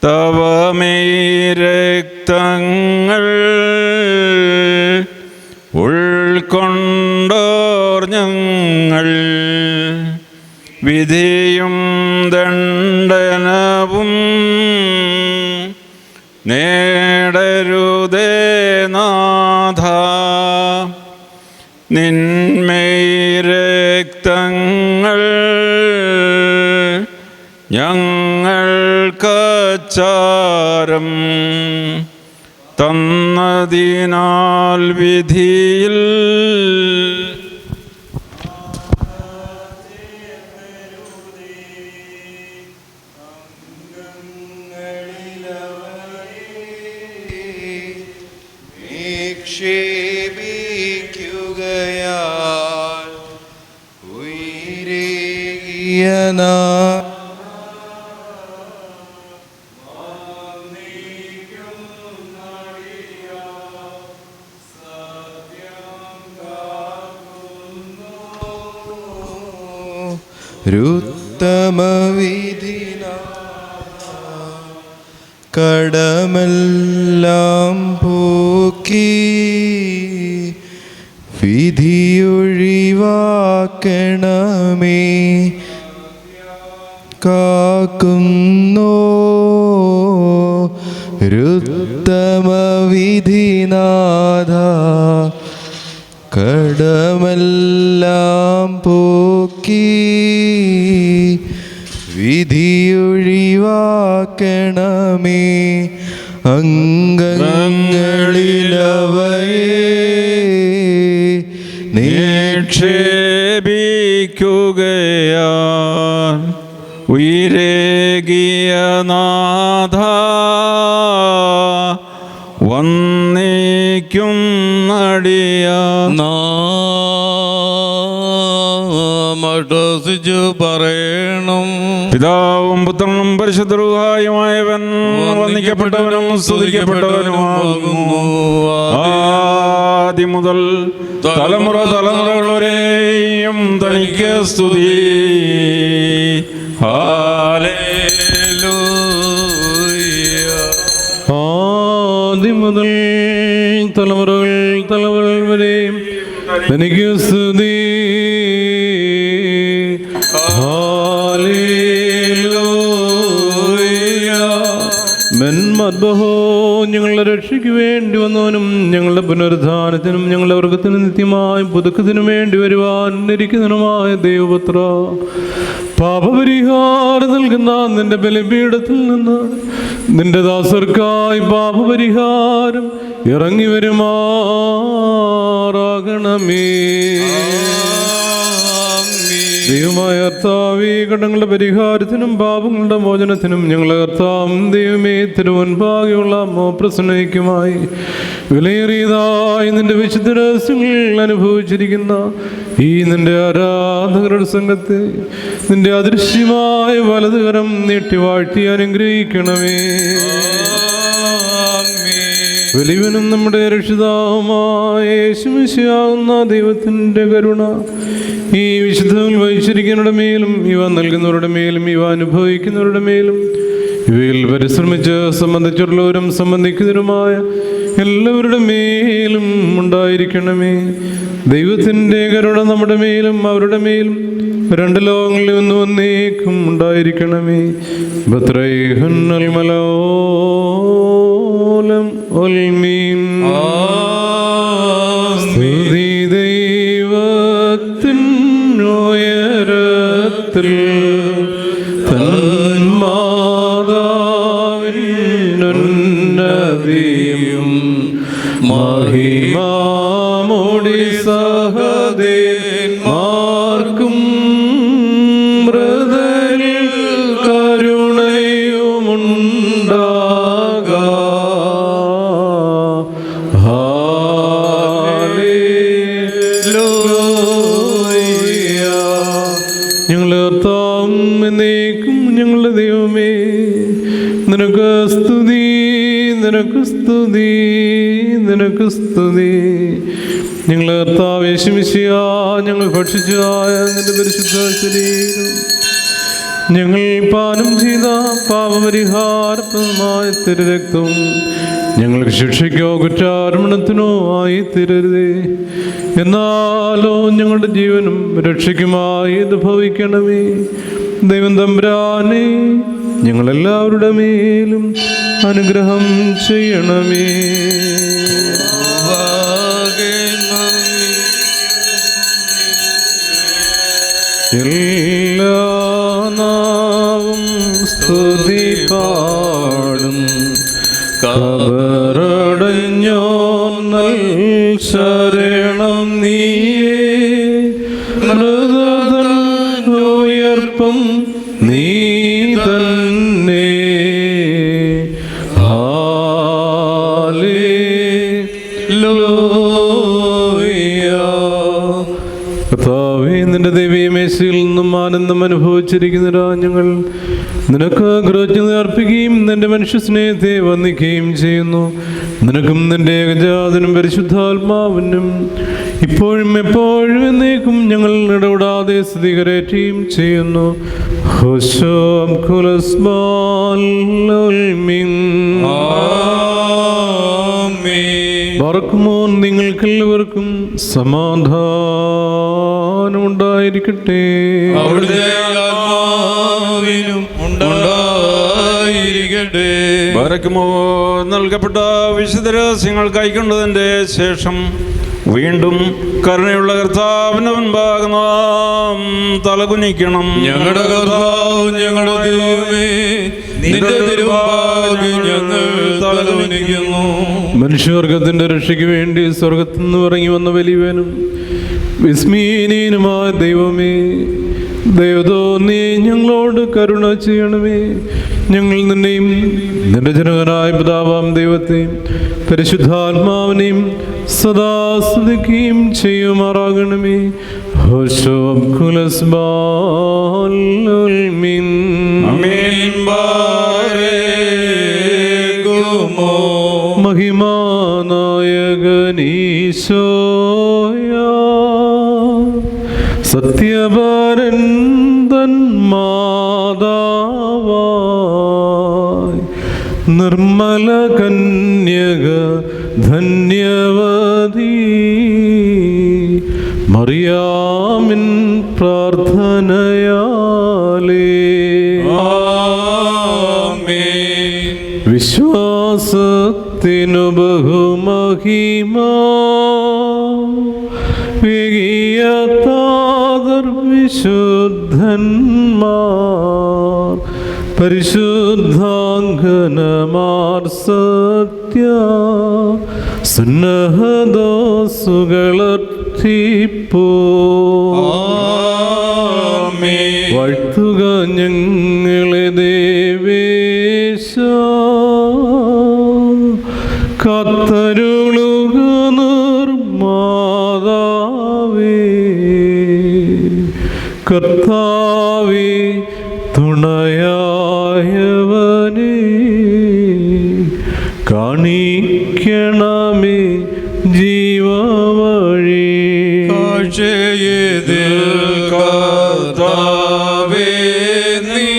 S4: തവമേയ് രക്തങ്ങൾ ഉൾക്കൊണ്ടോർ ഞങ്ങൾ വിധിയും ദണ്ഡനവും നേടരുതേ നാഥ. നിന്മേയ് രക്തങ്ങൾ ഞങ്ങൾക്കച്ചാരം തന്നതിനാൽ വിധിയിൽ
S5: നിക്ഷേപിക്കുകയാൽ ഉയരേകിയ രുത്തമവിധിന കടമെല്ലാം പോക്കി വിധിയൊഴിവാക്കണമേ. കാക്കുന്നോ രുത്തമവിധിനാഥ കടമെല്ലാം പോക്കി വിധിയൊഴിവാക്കണമേ. അംഗങ്ങളിലവയെ നിക്ഷേപിക്കുകയാൽ ഉയരേകിയ നാഥ വന്നേക്കും നടിയാ.
S3: നാമട്ടസിച്ചു പറയണം.
S4: പിതാവും പുത്രനും പരിശുദ്ധരുമായവൻ വന്ദിക്കപ്പെട്ടവനും സ്തുതിക്കപ്പെട്ടവനുമാകുന്നു. ആദ്യം മുതൽ തലമുറ തലമുറകളെയും തനിക്ക് സ്തുതി. ഹല്ലേലൂയ.
S1: ആദ്യം മുതൽ തലമുറകൾ തലമുറകൾ വരെയും തനിക്ക് സ്തുതി. ഹല്ലേലൂയ. മെൻമദ്ബഹോ, ഞങ്ങളുടെ രക്ഷയ്ക്ക് വേണ്ടി വന്നവനും ഞങ്ങളുടെ പുനരുദ്ധാനത്തിനും ഞങ്ങളുടെ വർഗത്തിനും നിത്യമായും പുതുക്കത്തിനും വേണ്ടി വരുവാൻ ഇരിക്കുന്നതിനുമായ ദൈവപുത്ര, പാപപരിഹാരം നൽകുന്ന നിന്റെ ബലിപീഠത്തിൽ നിന്ന് നിന്റെ ദാസർക്കായി പാപപരിഹാരം ഇറങ്ങി വരുമാറാകണമേ. ദൈവമായ കർത്താവേ, കടങ്ങളുടെ പരിഹാരത്തിനും പാപങ്ങളുടെ മോചനത്തിനും ഞങ്ങളെ കർത്താവും ദൈവമേ തിരുവൻപാകെയുള്ള മോപ്രസന്നയ്ക്കുമായി വിലയേറിയതായി നിന്റെ വിശുദ്ധ രഹസ്യങ്ങൾ അനുഭവിച്ചിരിക്കുന്ന ഈ നിന്റെ ആരാധകരുടെ സംഘത്തെ നിന്റെ അദൃശ്യമായ വലതുകരം നീട്ടി വാഴ്ത്തി അനുഗ്രഹിക്കണമേ. വലിയവനും നമ്മുടെ രക്ഷിതാവുമായ യേശുമിശിഹാവുന്ന ദൈവത്തിൻ്റെ കരുണ ഈ വിശുദ്ധങ്ങൾ വഹിച്ചിരിക്കുന്നവരുടെ മേലും ഇവ നൽകുന്നവരുടെ മേലും ഇവ അനുഭവിക്കുന്നവരുടെ മേലും ഇവയിൽ പരിശ്രമിച്ച് സംബന്ധിച്ചുള്ളവരും സംബന്ധിക്കുന്നവരുമായ എല്ലാവരുടെ മേലും ഉണ്ടായിരിക്കണമേ. ദൈവത്തിൻ്റെ കരുണ നമ്മുടെ മേലും അവരുടെ മേലും രണ്ട് ലോകങ്ങളിൽ നിന്ന് വന്നേക്കും ഉണ്ടായിരിക്കണമേ. ബത്രൈഹന്നൽ മലോലം ഒൽമീൻ. സ്തുതി ദൈവത്തിൻ ഉയരത്തിൽ തന്മാതാവിനുന്നതിയും മഹിമാമോടി സഹദേന്മാർക്കും മൃദരിൽ കരുണയുമുണ്ടാകാ. ഹല്ലേലൂയ. ഞങ്ങളുടെ കർത്താവും എന്നേക്കും ഞങ്ങളുടെ ദൈവമേ, നിനക്ക് സ്തുതി, നിനക്ക് സ്തുതി, നിനക്ക് സ്തുതി. ഞങ്ങൾ കർത്താവ് യേശു മിശിഹാ, ഞങ്ങൾ ഭക്ഷിച്ചതായ നിന്റെ പരിശുദ്ധ ശരീരം, ഞങ്ങൾ പാനം ചെയ്ത പാപപരിഹാരപ്രദമായ തിരുരക്തവും ഞങ്ങൾക്ക് ശിക്ഷയ്ക്കോ കുറ്റാരോപണത്തിനോ ആയി തീരരുതേ. എന്നാലോ ഞങ്ങളുടെ ജീവനും രക്ഷയ്ക്കുമായി ഇത് ഭവിക്കണമേ. ദൈവം തമ്പുരാനെ, ഞങ്ങളെല്ലാവരുടെ മേലും അനുഗ്രഹം ചെയ്യണമേ. എല്ലാ നാവും സ്തുതി പാടും, കബറടഞ്ഞോ നൽ ശരണം നീയേ, മൃതതൻ ഉയർപ്പും നീ തന്നെ. കർത്താവേ, നിന്റെ ദൈവീയമേശയിൽ നിന്നും ആനന്ദം അനുഭവിച്ചിരിക്കുന്ന ഞങ്ങൾ നിനക്ക് കൃതജ്ഞത അർപ്പിക്കുകയും നിന്റെ മനുഷ്യ സ്നേഹത്തെ വന്ദിക്കുകയും ചെയ്യുന്നു. നിനക്കും നിന്റെ ഏകജാതനും പരിശുദ്ധാത്മാവിനും ഇപ്പോഴും എപ്പോഴും എന്നേക്കും ഞങ്ങൾ ഇടപെടാതെ സ്തുതി കരേറ്റുകയും ചെയ്യുന്നു. ബർക്കുമോൻ, നിങ്ങൾക്കെല്ലാവർക്കും സമാധാനം ഉണ്ടായിരിക്കട്ടെ.
S4: ബർക്കുമോ നൽകപ്പെട്ട വിശുദ്ധ രഹസ്യങ്ങൾ കൈക്കൊണ്ടതിൻ്റെ ശേഷം വീണ്ടും കരുണയുള്ള കർത്താവിന്റെ മുൻപാകെ നാം തലകുനിക്കണം.
S3: ഞങ്ങളുടെ കർത്താവ്, ഞങ്ങളുടെ ദൈവമേ, നിന്റെ തിരുമുമ്പാകെ ഞങ്ങൾ തലകുനിക്കുന്നു.
S1: മനുഷ്യവർഗത്തിന്റെ രക്ഷയ്ക്ക് വേണ്ടി സ്വർഗത്തിൽ നിന്ന് ഇറങ്ങി വന്ന വലിയവനും വിസ്മീനീനുമായ ദൈവമേ, ദൈവതോ നീ ഞങ്ങളോട് കരുണ ചെയ്യണമേ. ഞങ്ങൾ നിന്നെയും നിന്റെ ജനകനായ പിതാവാം ദൈവത്തെയും പരിശുദ്ധാത്മാവിനെയും സദാ സ്തുതിക്കുകയും ചെയ്യുമാറാകണമേ. മഹിമാനായകനീശോയാ, സത്യപരൻ തൻ മാതാവായി നിർമ്മല കന്യക ധന്യവതി മറിയാമിൻ പ്രാർത്ഥനയാലേ വിശ്വാസത്തിനു ബഹുമഹിമ വിഗിയതാദർ വിശുദ്ധന്മാർ പരിശുദ്ധാംഗനമാർ സത്യ സുന്നഹദോസുകളർത്തിപ്പോ വാഴ്ത്തുക ഞങ്ങളെ ദേവേശ, കാത്തരുളുക നിർമ്മാതാവേ. കർത്താവേ, തുണയായവനെ കാണിക്കണമേ ജീവവഴി.
S3: കർത്താവേ, നീ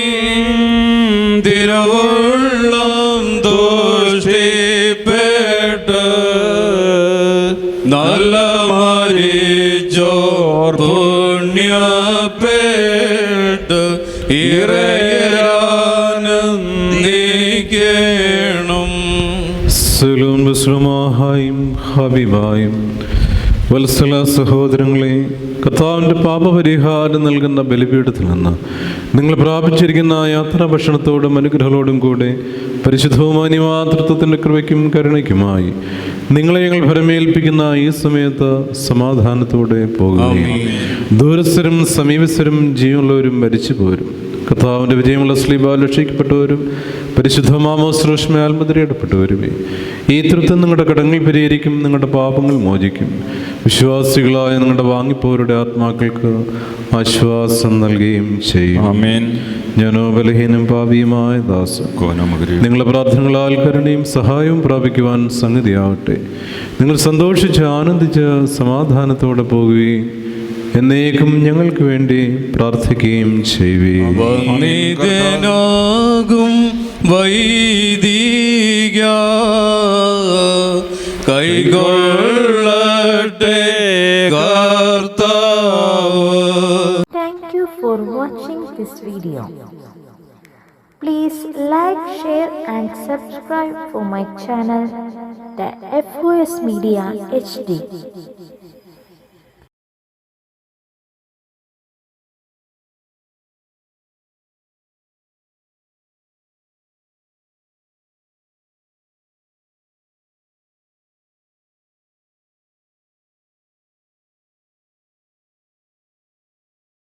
S3: തിരുവുള്ളം ദോഷിപ്പെട്ട് നല്ല മരിച്ചോർ പുണ്യപ്പെട്ട് ഇറയാനന്ദിക്കണം.
S1: സലോം ബസ്ലുമാഹായും ഹബീബായും വത്സല സഹോദരങ്ങളെ, കർത്താവിൻ്റെ പാപപരിഹാരം നൽകുന്ന ബലിപീഠത്തിൽ നിന്ന് നിങ്ങൾ പ്രാപിച്ചിരിക്കുന്ന യാത്രാ ഭക്ഷണത്തോടും അനുഗ്രഹങ്ങളോടും കൂടെ പരിശുദ്ധവുമായ നിവാതൃത്വത്തിൻ്റെ കൃപയ്ക്കും കരുണയ്ക്കുമായി നിങ്ങളെ ഞങ്ങൾ ഭരമേൽപ്പിക്കുന്ന ഈ സമയത്ത് സമാധാനത്തോടെ പോകുകയും ദൂരസ്ഥരും സമീപസ്ഥരും ജീവനുള്ളവരും മരിച്ചു പോരും. കർത്താവിൻ്റെ വിജയമുള്ള സ്ലീബ രക്ഷിക്കപ്പെട്ടവരും പരിശുദ്ധ മാമോസ്രോഷ്മയാൽ മുദ്രയിടപ്പെട്ടവരുമേ. ഈ തൃത്വം നിങ്ങളുടെ കടങ്ങൾ പരിഹരിക്കും, നിങ്ങളുടെ പാപങ്ങൾ മോചിക്കും. വിശ്വാസികളായ നിങ്ങളുടെ വാങ്ങിപ്പോരുടെ ആത്മാക്കൾക്ക് ആശ്വാസം നൽകുകയും ചെയ്യും.
S4: ആമേൻ.
S1: ഞാനോ ബലഹീനം പാപിയുമായ ദാസൻ, നിങ്ങളുടെ പ്രാർത്ഥനകളാൽ കരുണയും സഹായവും പ്രാപിക്കുവാൻ സംഗതിയാവട്ടെ. നിങ്ങൾ സന്തോഷിച്ച് ആനന്ദിച്ച് സമാധാനത്തോടെ പോകുകയും എന്നേക്കും ഞങ്ങൾക്ക് വേണ്ടി പ്രാർത്ഥിക്കുകയും ചെയ്യുകയും.
S3: വന്ദിതനാകും വൈദിക കൈകൊള്ളട്ടെ കർത്താവ്.
S6: Thank you for watching this video. Please like, share and subscribe for my channel, the FOS Media HD.